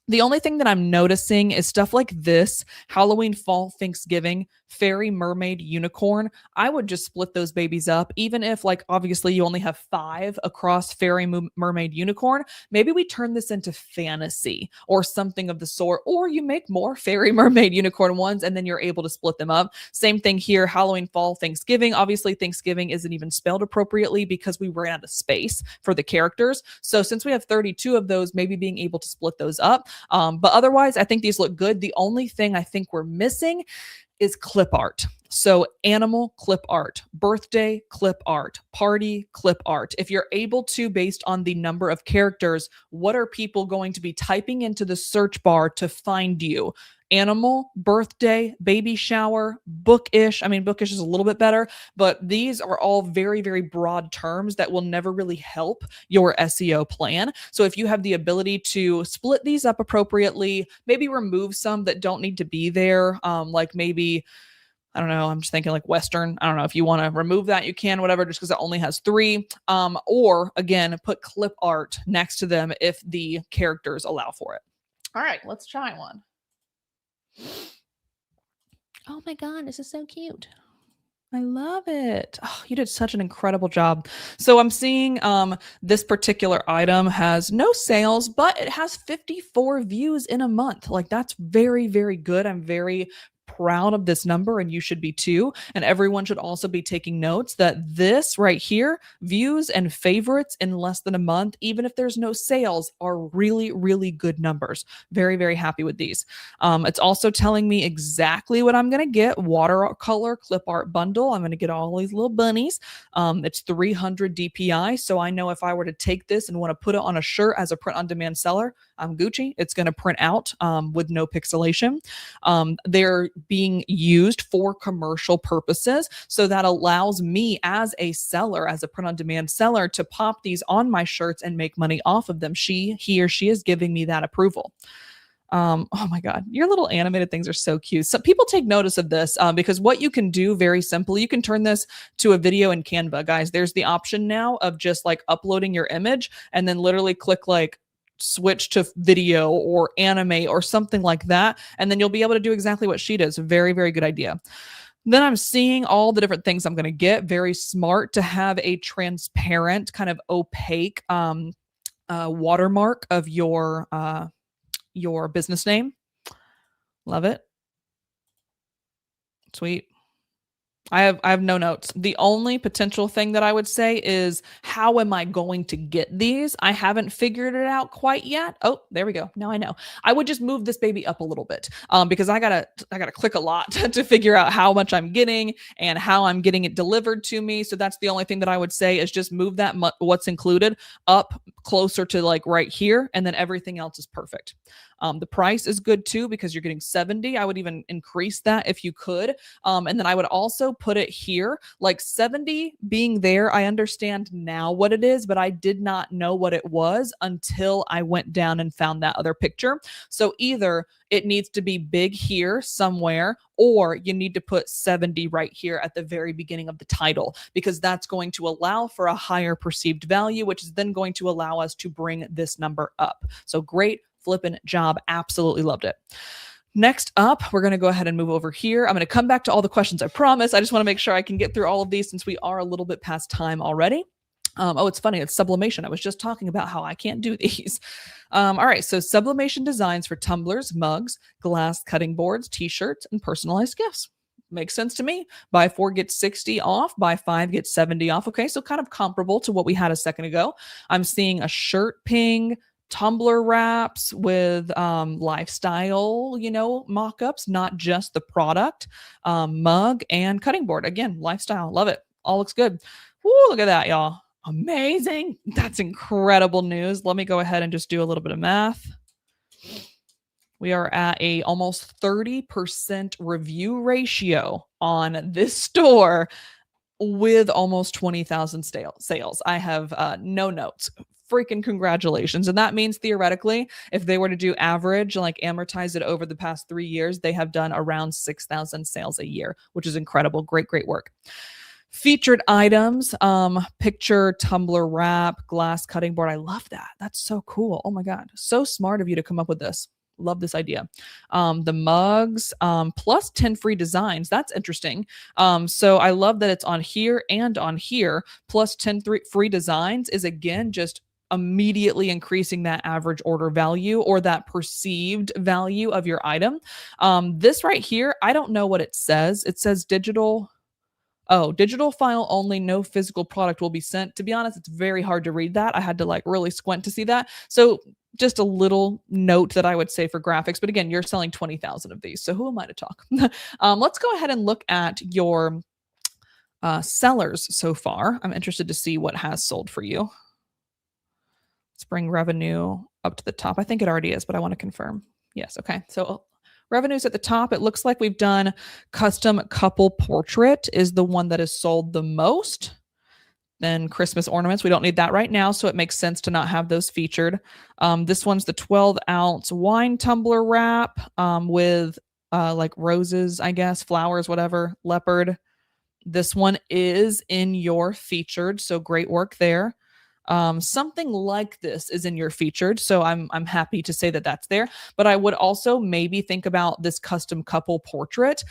the only thing that I'm noticing is stuff like this, Halloween, Fall, Thanksgiving, Fairy, Mermaid, Unicorn. I would just split those babies up, even if like obviously you only have 5 across Fairy, Mermaid, Unicorn. Maybe we turn this into fantasy or something of the sort, or you make more Fairy, Mermaid, Unicorn ones and then you're able to split them up. Same thing here, Halloween, Fall, Thanksgiving. Obviously Thanksgiving isn't even spelled appropriately because we ran out of space for the characters. So since we have 32 of those, maybe being able to split those up. But otherwise, I think these look good. The only thing I think we're missing, is clip art. So animal clip art, birthday clip art, party clip art. If you're able to, based on the number of characters, what are people going to be typing into the search bar to find you? Animal, birthday, baby shower, bookish. I mean, bookish is a little bit better, but these are all very, very broad terms that will never really help your SEO plan. So if you have the ability to split these up appropriately, maybe remove some that don't need to be there, like maybe, I don't know, I'm just thinking like Western. I don't know if you want to remove that, you can, whatever, just because it only has 3. Or again, put clip art next to them if the characters allow for it. All right, let's try one. Oh my God, this is so cute. I love it. Oh, you did such an incredible job. So I'm seeing this particular item has no sales, but it has 54 views in a month. Like that's very, very good. I'm very proud of this number, and you should be too. And everyone should also be taking notes that this right here, views and favorites in less than a month, even if there's no sales, are really, really good numbers. Very, very happy with these. It's also telling me exactly what I'm going to get. Watercolor clip art bundle. I'm going to get all these little bunnies. It's 300 DPI. So I know if I were to take this and want to put it on a shirt as a print on demand seller, I'm Gucci. It's going to print out with no pixelation. They're being used for commercial purposes. So that allows me as a seller, as a print on demand seller, to pop these on my shirts and make money off of them. He or she is giving me that approval. Oh my God, your little animated things are so cute. So people take notice of this because what you can do very simply, you can turn this to a video in Canva, guys. There's the option now of just like uploading your image and then literally click like switch to video or anime or something like that. And then you'll be able to do exactly what she does. Very, very good idea. Then I'm seeing all the different things I'm going to get. Very smart to have a transparent kind of opaque watermark of your business name. Love it. Sweet. I have no notes. The only potential thing that I would say is, how am I going to get these? I haven't figured it out quite yet. Oh, there we go. Now I know. I would just move this baby up a little bit because I gotta click a lot to figure out how much I'm getting and how I'm getting it delivered to me. So that's the only thing that I would say is just move that what's included up closer to like right here, and then everything else is perfect. The price is good too because you're getting 70. I would even increase that if you could. And then I would also put it here, like 70 being there. I understand now what it is, but I did not know what it was until I went down and found that other picture. So either it needs to be big here somewhere, or you need to put 70 right here at the very beginning of the title, because that's going to allow for a higher perceived value, which is then going to allow us to bring this number up. So great flipping job. Absolutely loved it. Next up, we're going to go ahead and move over here. I'm going to come back to all the questions, I promise. I just want to make sure I can get through all of these since we are a little bit past time already. Oh, it's funny. It's sublimation. I was just talking about how I can't do these. All right. So sublimation designs for tumblers, mugs, glass cutting boards, t-shirts, and personalized gifts. Makes sense to me. Buy 4, get 60 off. Buy 5, get 70 off. Okay. So kind of comparable to what we had a second ago. I'm seeing a shirt ping, tumbler wraps with lifestyle, mock-ups, not just the product, mug and cutting board. Again, lifestyle. Love it. All looks good. Woo, look at that, y'all. Amazing. That's incredible news. Let me go ahead and just do a little bit of math. We are at a almost 30% review ratio on this store with almost 20,000 sales. I have no notes. Freaking congratulations. And that means theoretically, if they were to do average, like amortize it over the past 3 years, they have done around 6,000 sales a year, which is incredible. Great, great work. Featured items, picture, tumbler wrap, glass cutting board. I love that. That's so cool. Oh my God. So smart of you to come up with this. Love this idea. The mugs, plus 10 free designs. That's interesting. So I love that it's on here and on here, plus 10 free designs is again, just immediately increasing that average order value or that perceived value of your item. This right here, I don't know what it says. It says digital. Oh, digital file only, no physical product will be sent. To be honest, it's very hard to read that. I had to like really squint to see that. So just a little note that I would say for graphics. But again, you're selling 20,000 of these. So who am I to talk? Let's go ahead and look at your sellers so far. I'm interested to see what has sold for you. Let's bring revenue up to the top. I think it already is, but I want to confirm. Yes. Okay. So revenues at the top. It looks like we've done custom couple portrait is the one that has sold the most. Then Christmas ornaments. We don't need that right now, so it makes sense to not have those featured. This one's the 12-ounce wine tumbler wrap with like roses, I guess, flowers, whatever, leopard. This one is in your featured, so great work there. Something like this is in your featured, so I'm happy to say that that's there. But I would also maybe think about this custom couple portrait.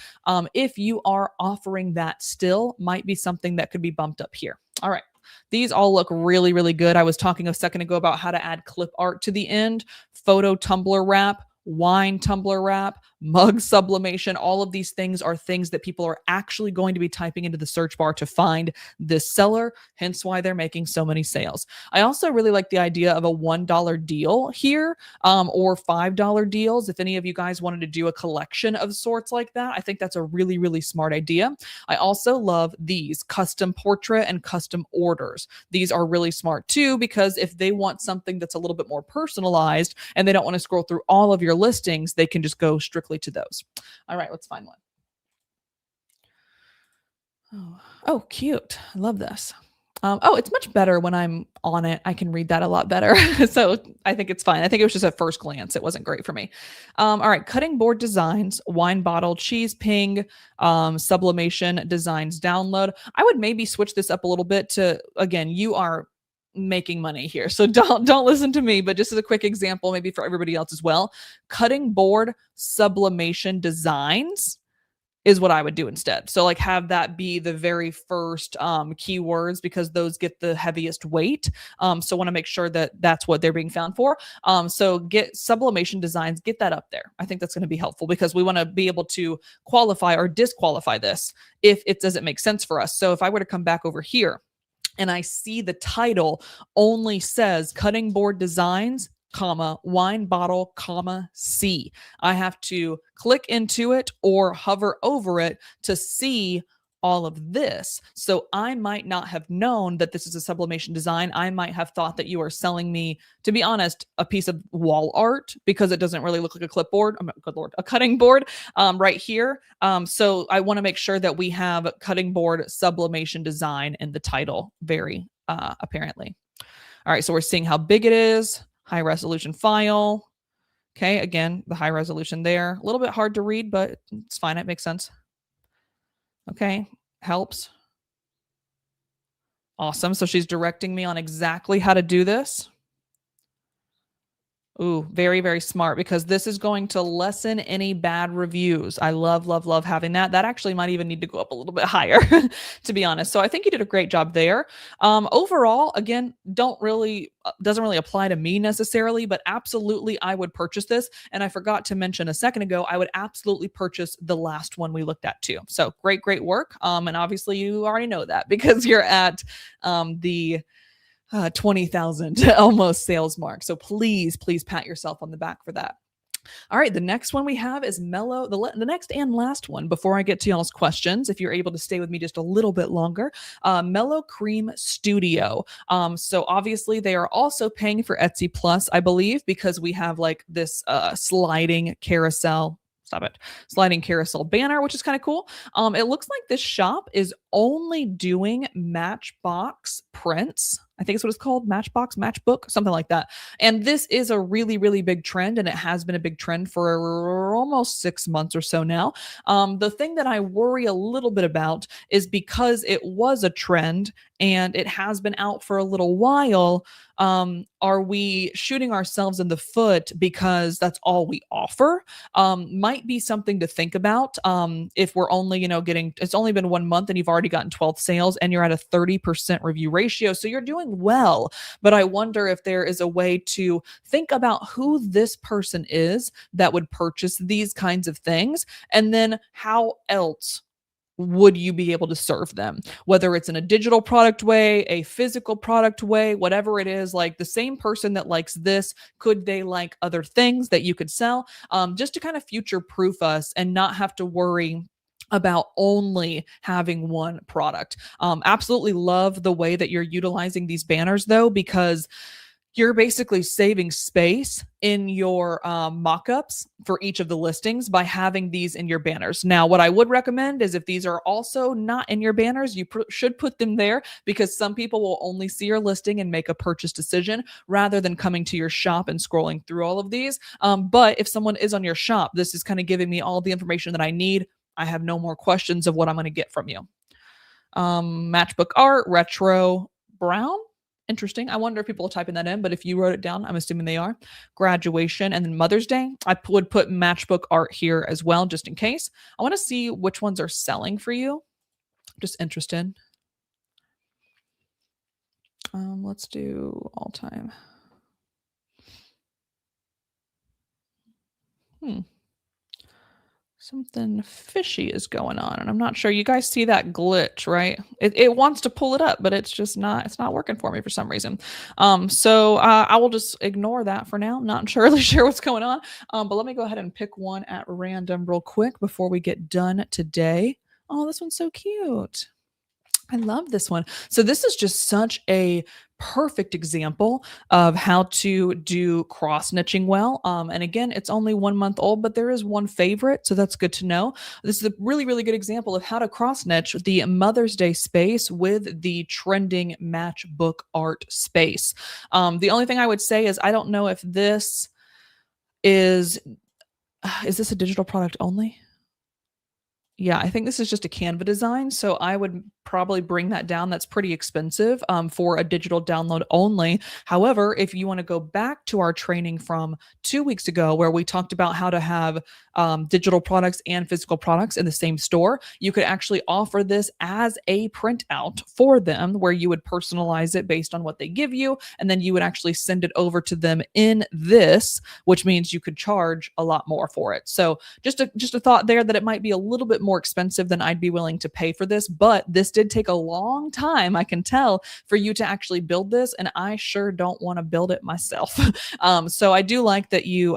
If you are offering that still, might be something that could be bumped up here. All right. These all look really, really good. I was talking a second ago about how to add clip art to the end, photo tumbler wrap, wine tumbler wrap, mug sublimation. All of these things are things that people are actually going to be typing into the search bar to find this seller, hence why they're making so many sales. I also really like the idea of a $1 deal here or $5 deals. If any of you guys wanted to do a collection of sorts like that, I think that's a really, really smart idea. I also love these custom portrait and custom orders. These are really smart too, because if they want something that's a little bit more personalized and they don't want to scroll through all of your listings, they can just go strictly to those. All right, let's find one. Oh, cute. I love this. It's much better when I'm on it. I can read that a lot better. So I think it's fine. I think it was just at first glance. It wasn't great for me. All right. Cutting board designs, wine bottle, cheese ping, sublimation designs download. I would maybe switch this up a little bit to, again, you are making money here. So don't listen to me, but just as a quick example, maybe for everybody else as well, cutting board sublimation designs is what I would do instead. So like have that be the very first keywords because those get the heaviest weight. So want to make sure that that's what they're being found for. So get sublimation designs, get that up there. I think that's going to be helpful because we want to be able to qualify or disqualify this if it doesn't make sense for us. So if I were to come back over here, and I see the title only says cutting board designs, comma, wine bottle, comma, C. I have to click into it or hover over it to see all of this. So I might not have known that this is a sublimation design. I might have thought that you are selling me, to be honest, a piece of wall art because it doesn't really look like a clipboard. Good Lord, a cutting board right here. So I want to make sure that we have cutting board sublimation design in the title very apparently. All right, so we're seeing how big it is, high resolution file. Okay, again, the high resolution there. A little bit hard to read, but it's fine. It makes sense. Okay, helps. Awesome. So she's directing me on exactly how to do this. Ooh, very, very smart because this is going to lessen any bad reviews. I love, love, love having that. That actually might even need to go up a little bit higher, to be honest. So I think you did a great job there. Overall, again, doesn't really apply to me necessarily, but absolutely I would purchase this. And I forgot to mention a second ago, I would absolutely purchase the last one we looked at too. So great, great work. And obviously you already know that because you're at the 20,000 almost sales mark. So please, please pat yourself on the back for that. All right, the next one we have is Mellow, the next and last one before I get to y'all's questions, if you're able to stay with me just a little bit longer, Mellow Cream Studio. So obviously they are also paying for Etsy Plus, I believe, because we have like this sliding carousel banner, which is kind of cool. It looks like this shop is only doing Matchbox prints. I think it's what it's called, matchbook, something like that. And this is a really, really big trend, and it has been a big trend for almost 6 months or so now. The thing that I worry a little bit about is because it was a trend and it has been out for a little while, are we shooting ourselves in the foot because that's all we offer? Might be something to think about. If we're only, it's only been 1 month and you've already gotten 12 sales and you're at a 30% review ratio. So you're doing well, but I wonder if there is a way to think about who this person is that would purchase these kinds of things and then how else would you be able to serve them? Whether it's in a digital product way, a physical product way, whatever it is, like the same person that likes this, could they like other things that you could sell? Just to kind of future proof us and not have to worry about only having one product. Absolutely love the way that you're utilizing these banners though, because you're basically saving space in your mock-ups for each of the listings by having these in your banners. Now, what I would recommend is if these are also not in your banners, you should put them there, because some people will only see your listing and make a purchase decision rather than coming to your shop and scrolling through all of these. But if someone is on your shop, this is kind of giving me all the information that I need. I have no more questions of what I'm going to get from you. Matchbook art, retro, brown. Interesting. I wonder if people are typing that in, but if you wrote it down, I'm assuming they are. Graduation, and then Mother's Day. I would put matchbook art here as well, just in case. I want to see which ones are selling for you. I'm just interested. Let's do all time. Something fishy is going on, and I'm not sure. You guys see that glitch, right? It wants to pull it up, but it's just not, it's not working for me for some reason. So I will just ignore that for now. I'm not really sure what's going on. But let me go ahead and pick one at random real quick before we get done today. Oh, this one's so cute. I love this one. So this is just such a perfect example of how to do cross niching well. And again, it's only 1 month old, but there is one favorite, so that's good to know. This is a really, really good example of how to cross niche the Mother's Day space with the trending matchbook art space. The only thing I would say is I don't know if this is this a digital product only? Yeah, I think this is just a Canva design, so I would probably bring that down. That's pretty expensive for a digital download only. However, if you want to go back to our training from 2 weeks ago, where we talked about how to have digital products and physical products in the same store, you could actually offer this as a printout for them, where you would personalize it based on what they give you, and then you would actually send it over to them in this, which means you could charge a lot more for it. So just a thought there that it might be a little bit more expensive than I'd be willing to pay for this, but this did take a long time, I can tell, for you to actually build this, and I sure don't want to build it myself. So I do like that you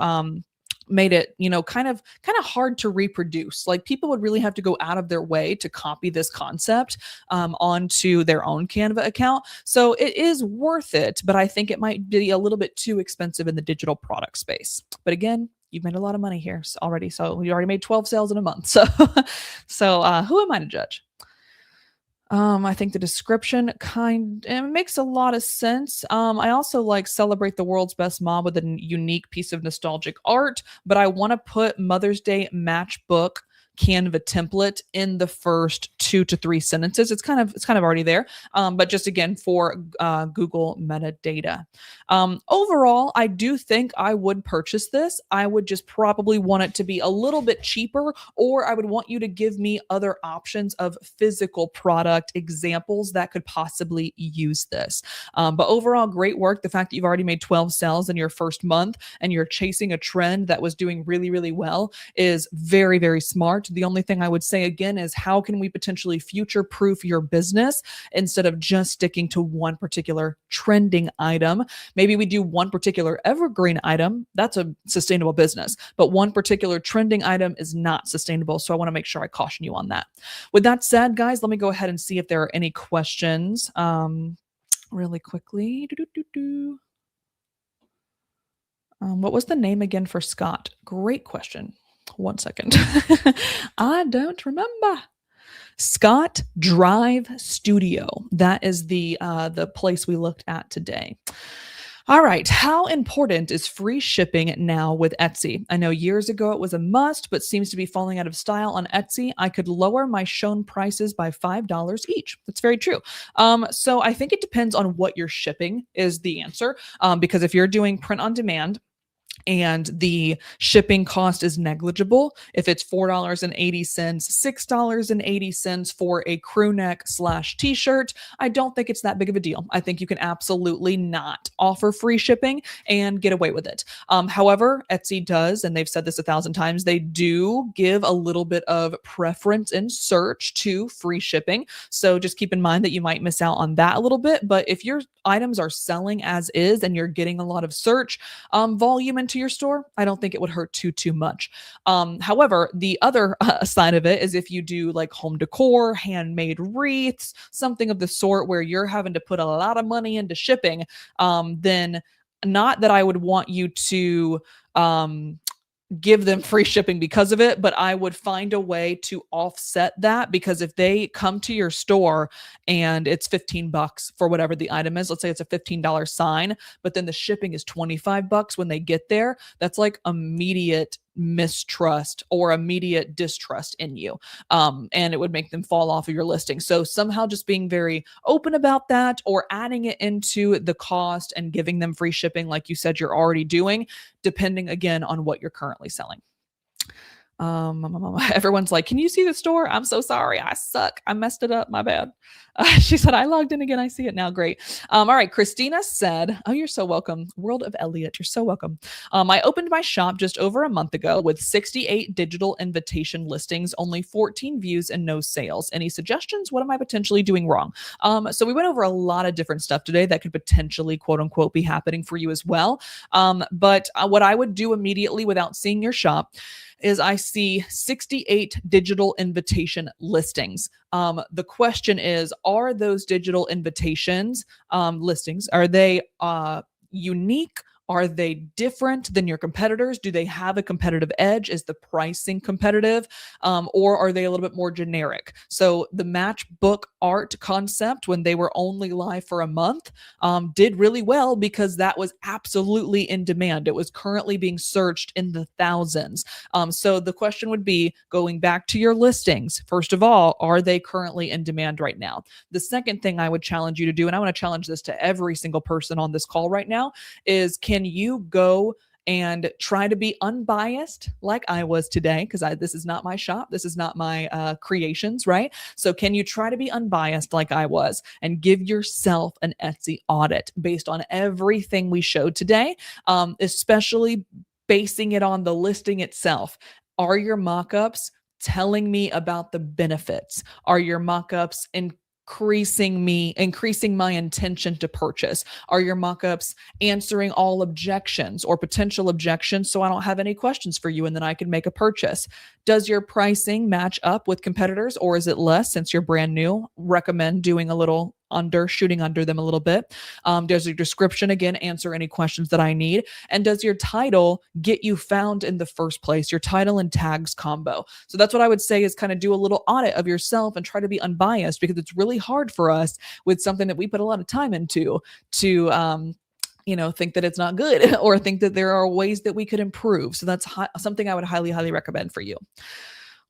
made it, kind of hard to reproduce. Like, people would really have to go out of their way to copy this concept onto their own Canva account. So it is worth it, but I think it might be a little bit too expensive in the digital product space. But again, you've made a lot of money here already. So you already made 12 sales in a month. So, who am I to judge? I think the description it makes a lot of sense. I also like celebrate the world's best mom with a unique piece of nostalgic art, but I want to put Mother's Day matchbook Canva template in the first 2 to 3 sentences. It's kind of already there, but just again for Google metadata. Overall, I do think I would purchase this. I would just probably want it to be a little bit cheaper, or I would want you to give me other options of physical product examples that could possibly use this. But overall, great work. The fact that you've already made 12 sales in your first month and you're chasing a trend that was doing really, really well is very, very smart. The only thing I would say again is, how can we potentially future-proof your business instead of just sticking to one particular trending item? Maybe we do one particular evergreen item. That's a sustainable business, but one particular trending item is not sustainable. So I want to make sure I caution you on that. With that said, guys, let me go ahead and see if there are any questions really quickly. What was the name again for Scott? Great question. 1 second. I don't remember. Scott Drive Studio. That is the place we looked at today. All right. How important is free shipping now with Etsy? I know years ago it was a must, but seems to be falling out of style on Etsy. I could lower my shown prices by $5 each. That's very true. So I think it depends on what you're shipping is the answer. Because if you're doing print on demand, and the shipping cost is negligible. If it's $4.80, $6.80 for a crew neck / t-shirt, I don't think it's that big of a deal. I think you can absolutely not offer free shipping and get away with it. However, Etsy does, and they've said this 1,000 times, they do give a little bit of preference in search to free shipping. So just keep in mind that you might miss out on that a little bit. But if your items are selling as is and you're getting a lot of search volume into your store, I don't think it would hurt too much. However, the other side of it is if you do like home decor, handmade wreaths, something of the sort where you're having to put a lot of money into shipping, then not that I would want you to give them free shipping because of it, but I would find a way to offset that, because if they come to your store and it's $15 for whatever the item is, let's say it's a $15 sign, but then the shipping is $25 when they get there, that's like immediate mistrust or immediate distrust in you. And it would make them fall off of your listing. So somehow just being very open about that, or adding it into the cost and giving them free shipping like you said you're already doing, depending again on what you're currently selling. Everyone's like, can you see the store? I'm so sorry. I suck. I messed it up. My bad. She said, I logged in again. I see it now. Great. All right. Christina said, oh, you're so welcome. World of Elliot. You're so welcome. I opened my shop just over a month ago with 68 digital invitation listings, only 14 views and no sales. Any suggestions? What am I potentially doing wrong? So we went over a lot of different stuff today that could potentially quote unquote be happening for you as well. But what I would do immediately without seeing your shop is I see 68 digital invitation listings. The question is, are those digital invitations listings, are they unique? Are they different than your competitors? Do they have a competitive edge? Is the pricing competitive? Or are they a little bit more generic? So the matchbook art concept, when they were only live for a month, did really well because that was absolutely in demand. It was currently being searched in the thousands. So the question would be, going back to your listings, first of all, are they currently in demand right now? The second thing I would challenge you to do, and I want to challenge this to every single person on this call right now, is can you go and try to be unbiased like I was today? Because this is not my shop. This is not my creations, right? So can you try to be unbiased like I was and give yourself an Etsy audit based on everything we showed today, especially basing it on the listing itself? Are your mockups telling me about the benefits? Are your mockups increasing my intention to purchase? Are your mockups answering all objections or potential objections so I don't have any questions for you and then I can make a purchase? Does your pricing match up with competitors, or is it less since you're brand new? Recommend doing a little shooting under them a little bit. Does your description, again, answer any questions that I need? And does your title get you found in the first place? Your title and tags combo. So that's what I would say, is kind of do a little audit of yourself and try to be unbiased, because it's really hard for us with something that we put a lot of time into to, think that it's not good or think that there are ways that we could improve. So that's something I would highly, highly recommend for you.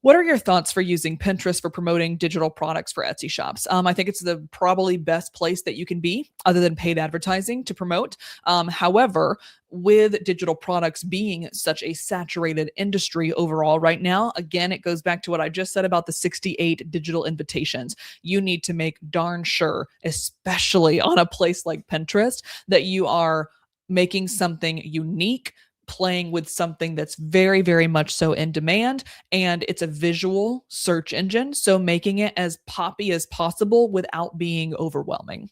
What are your thoughts for using Pinterest for promoting digital products for Etsy shops? I think it's the probably best place that you can be, other than paid advertising, to promote. However, with digital products being such a saturated industry overall right now, again, it goes back to what I just said about the 68 digital invitations. You need to make darn sure, especially on a place like Pinterest, that you are making something unique, playing with something that's very, very much so in demand, and it's a visual search engine. So making it as poppy as possible without being overwhelming.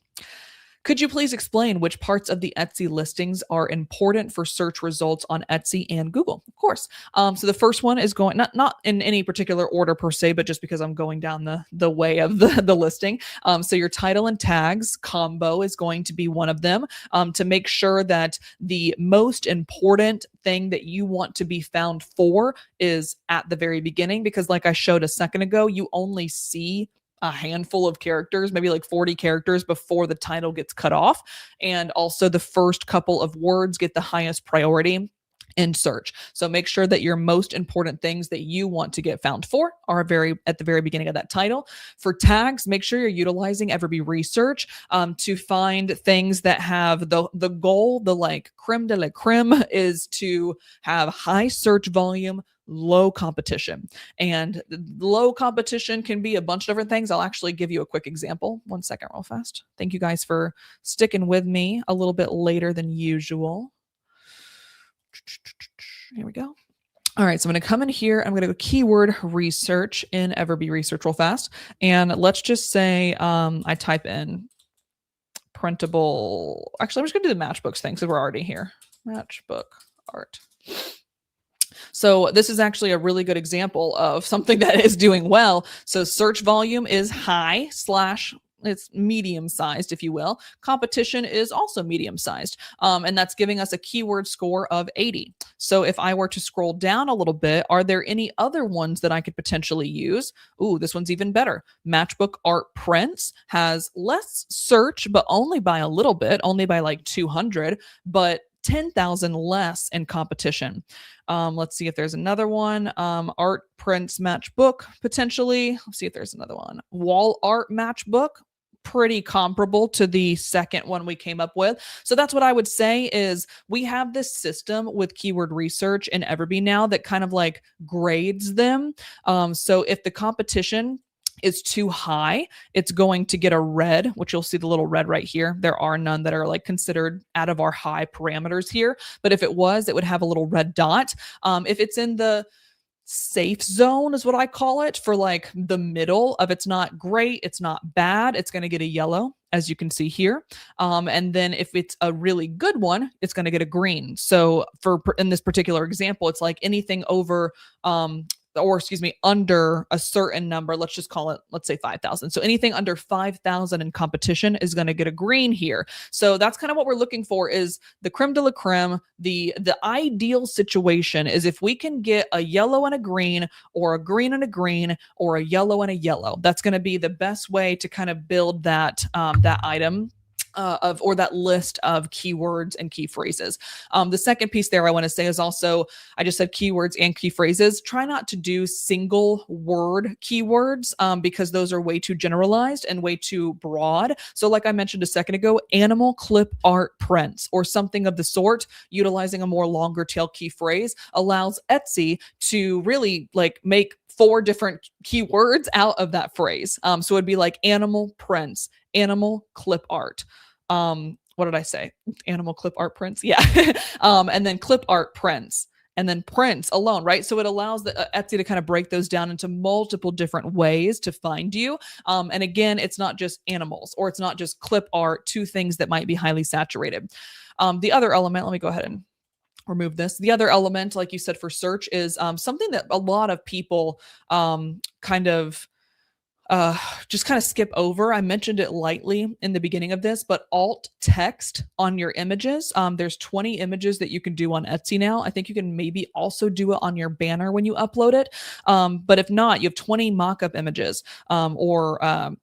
Could you please explain which parts of the Etsy listings are important for search results on Etsy and Google? Of course. So the first one is going, not in any particular order per se, but just because I'm going down the way of the listing. So your title and tags combo is going to be one of them, to make sure that the most important thing that you want to be found for is at the very beginning, because like I showed a second ago, you only see a handful of characters, maybe like 40 characters before the title gets cut off. And also the first couple of words get the highest priority. in search. So make sure that your most important things that you want to get found for are at the very beginning of that title. For tags, make sure you're utilizing EverBee research to find things that have the goal, the like creme de la creme, is to have high search volume, low competition. And low competition can be a bunch of different things. I'll actually give you a quick example. 1 second, real fast. Thank you guys for sticking with me a little bit later than usual. Here we go. All right, so I'm going to come in here. I'm going to go keyword research in EverBee research real fast. And let's just say I type in printable. Actually, I'm just going to do the matchbooks thing because we're already here. Matchbook art. So this is actually a really good example of something that is doing well. So search volume is high / it's medium sized, if you will. Competition is also medium sized. And that's giving us a keyword score of 80. So if I were to scroll down a little bit, are there any other ones that I could potentially use? Ooh, this one's even better. Matchbook art prints has less search, but only by a little bit, only by like 200, but 10,000 less in competition. Let's see if there's another one. Art prints matchbook, potentially. Let's see if there's another one. Wall art matchbook, pretty comparable to the second one we came up with. So that's what I would say is we have this system with keyword research in EverBee now that kind of like grades them. So if the competition is too high, it's going to get a red, which you'll see the little red right here. There are none that are like considered out of our high parameters here. But if it was, it would have a little red dot. If it's in the safe zone is what I call it, for like the middle of it's not great, it's not bad, it's going to get a yellow, as you can see here. And then if it's a really good one, it's going to get a green. So in this particular example, it's like anything over under a certain number, let's just call it, let's say 5,000. So anything under 5,000 in competition is going to get a green here. So that's kind of what we're looking for, is the creme de la creme. The ideal situation is if we can get a yellow and a green, or a green and a green, or a yellow and a yellow. That's going to be the best way to kind of build that item. Or that list of keywords and key phrases. The second piece there I want to say is also, I just said keywords and key phrases. Try not to do single word keywords because those are way too generalized and way too broad. So like I mentioned a second ago, animal clip art prints or something of the sort, utilizing a more longer tail key phrase allows Etsy to really like make 4 different keywords out of that phrase. So it'd be like animal prints, animal clip art. What did I say? Animal clip art prints. Yeah. And then clip art prints, and then prints alone, right? So it allows the Etsy to kind of break those down into multiple different ways to find you. And again, it's not just animals, or it's not just clip art, 2 things that might be highly saturated. The other element, let me go ahead and remove this. The other element, like you said, for search is something that a lot of people just kind of skip over. I mentioned it lightly in the beginning of this, but alt text on your images. There's 20 images that you can do on Etsy now. I think you can maybe also do it on your banner when you upload it. But if not, you have 20 mockup images or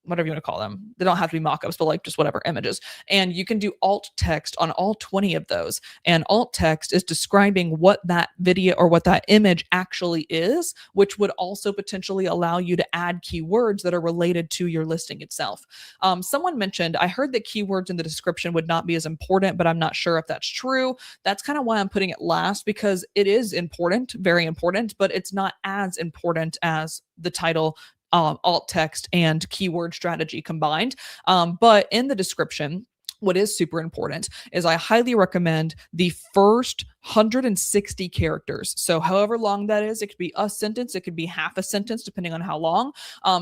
whatever you want to call them. They don't have to be mockups, but like just whatever images. And you can do alt text on all 20 of those. And alt text is describing what that video or what that image actually is, which would also potentially allow you to add keywords that are related to your listing itself. Someone mentioned, I heard that keywords in the description would not be as important, but I'm not sure if that's true. That's kind of why I'm putting it last, because it is important, very important, but it's not as important as the title, alt text, and keyword strategy combined. But in the description, what is super important is I highly recommend the first 160 characters. So however long that is, it could be a sentence, it could be half a sentence, depending on how long,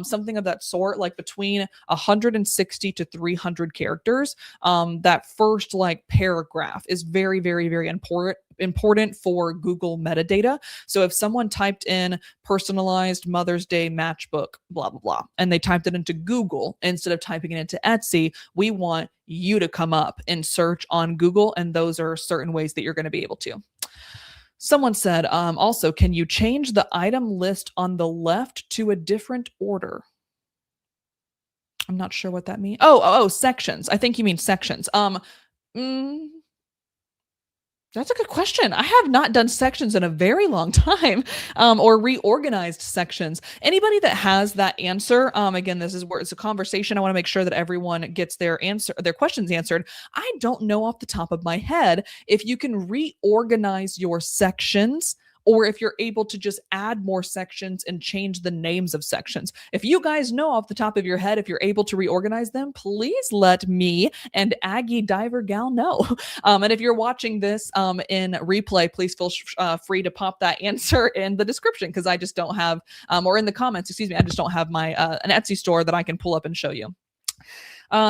something of that sort, like between 160 to 300 characters. That first like paragraph is very, very, very important for Google metadata. So if someone typed in personalized Mother's Day matchbook, blah, blah, blah, and they typed it into Google instead of typing it into Etsy, we want you to come up in search on Google. And those are certain ways that you're going to be able to. Someone said, also, can you change the item list on the left to a different order? I'm not sure what that means. Oh, sections. I think you mean sections. That's a good question. I have not done sections in a very long time, or reorganized sections. Anybody that has that answer, again, this is where it's a conversation. I want to make sure that everyone gets their questions answered. I don't know off the top of my head if you can reorganize your sections, or if you're able to just add more sections and change the names of sections. If you guys know off the top of your head, if you're able to reorganize them, please let me and Aggie Diver Gal know. And if you're watching this in replay, please feel free to pop that answer in the description, because I just don't have, or in the comments, excuse me, I just don't have my an Etsy store that I can pull up and show you.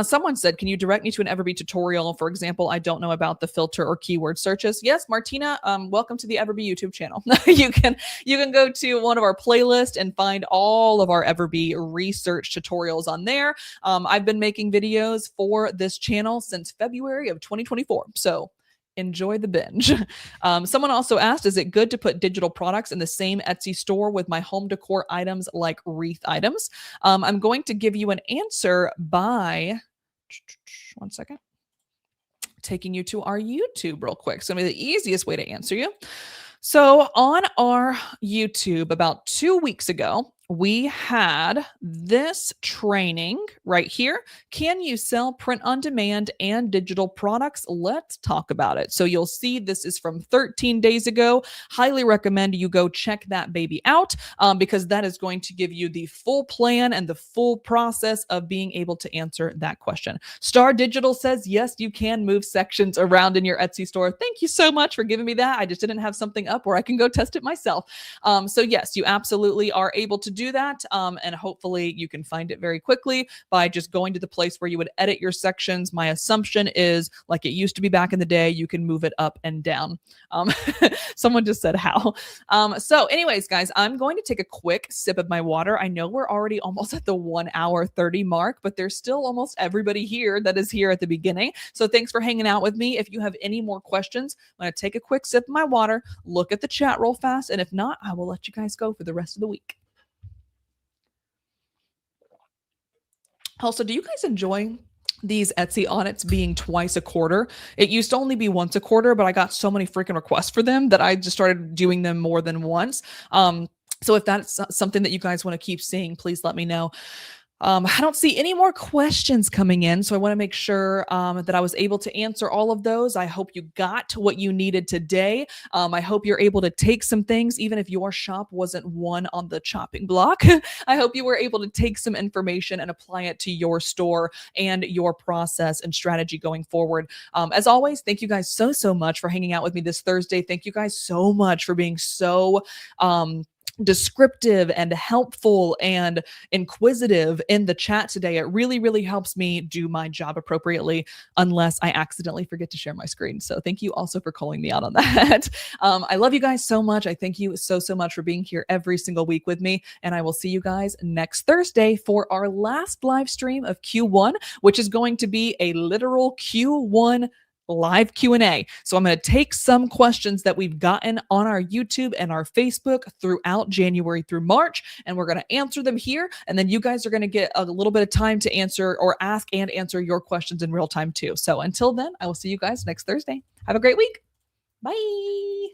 Someone said, can you direct me to an EverBee tutorial? For example, I don't know about the filter or keyword searches. Yes, Martina, welcome to the EverBee YouTube channel. you can go to one of our playlists and find all of our EverBee research tutorials on there. I've been making videos for this channel since February of 2024. So enjoy the binge. Someone also asked, is it good to put digital products in the same Etsy store with my home decor items like wreath items? I'm going to give you an answer by, one second, taking you to our YouTube real quick. So maybe the easiest way to answer you. So on our YouTube about 2 weeks ago, we had this training right here. Can you sell print on demand and digital products? Let's talk about it. So you'll see this is from 13 days ago. Highly recommend you go check that baby out, because that is going to give you the full plan and the full process of being able to answer that question. Star Digital says, yes, you can move sections around in your Etsy store. Thank you so much for giving me that. I just didn't have something up where I can go test it myself. So yes, you absolutely are able to do that. And hopefully you can find it very quickly by just going to the place where you would edit your sections. My assumption is, like it used to be back in the day, you can move it up and down. Someone just said how. So anyways, guys, I'm going to take a quick sip of my water. I know we're already almost at the 1 hour 30 mark, but there's still almost everybody here that is here at the beginning. So thanks for hanging out with me. If you have any more questions, I'm going to take a quick sip of my water, look at the chat real fast, and if not, I will let you guys go for the rest of the week. Also, do you guys enjoy these Etsy audits being twice a quarter? It used to only be once a quarter, but I got so many freaking requests for them that I just started doing them more than once. So if that's something that you guys want to keep seeing, please let me know. I don't see any more questions coming in, so I want to make sure that I was able to answer all of those. I hope you got what you needed today. I hope you're able to take some things, even if your shop wasn't one on the chopping block. I hope you were able to take some information and apply it to your store and your process and strategy going forward. As always, thank you guys so much for hanging out with me this Thursday. Thank you guys so much for being so descriptive and helpful and inquisitive in the chat today. It really helps me do my job appropriately, unless I accidentally forget to share my screen. So thank you also for calling me out on that. I love you guys so much. I thank you so much for being here every single week with me, and I will see you guys next Thursday for our last live stream of Q1, which is going to be a literal Q1 live Q&A. So I'm going to take some questions that we've gotten on our YouTube and our Facebook throughout January through March, and we're going to answer them here. And then you guys are going to get a little bit of time to answer or ask and answer your questions in real time too. So until then, I will see you guys next Thursday. Have a great week. Bye.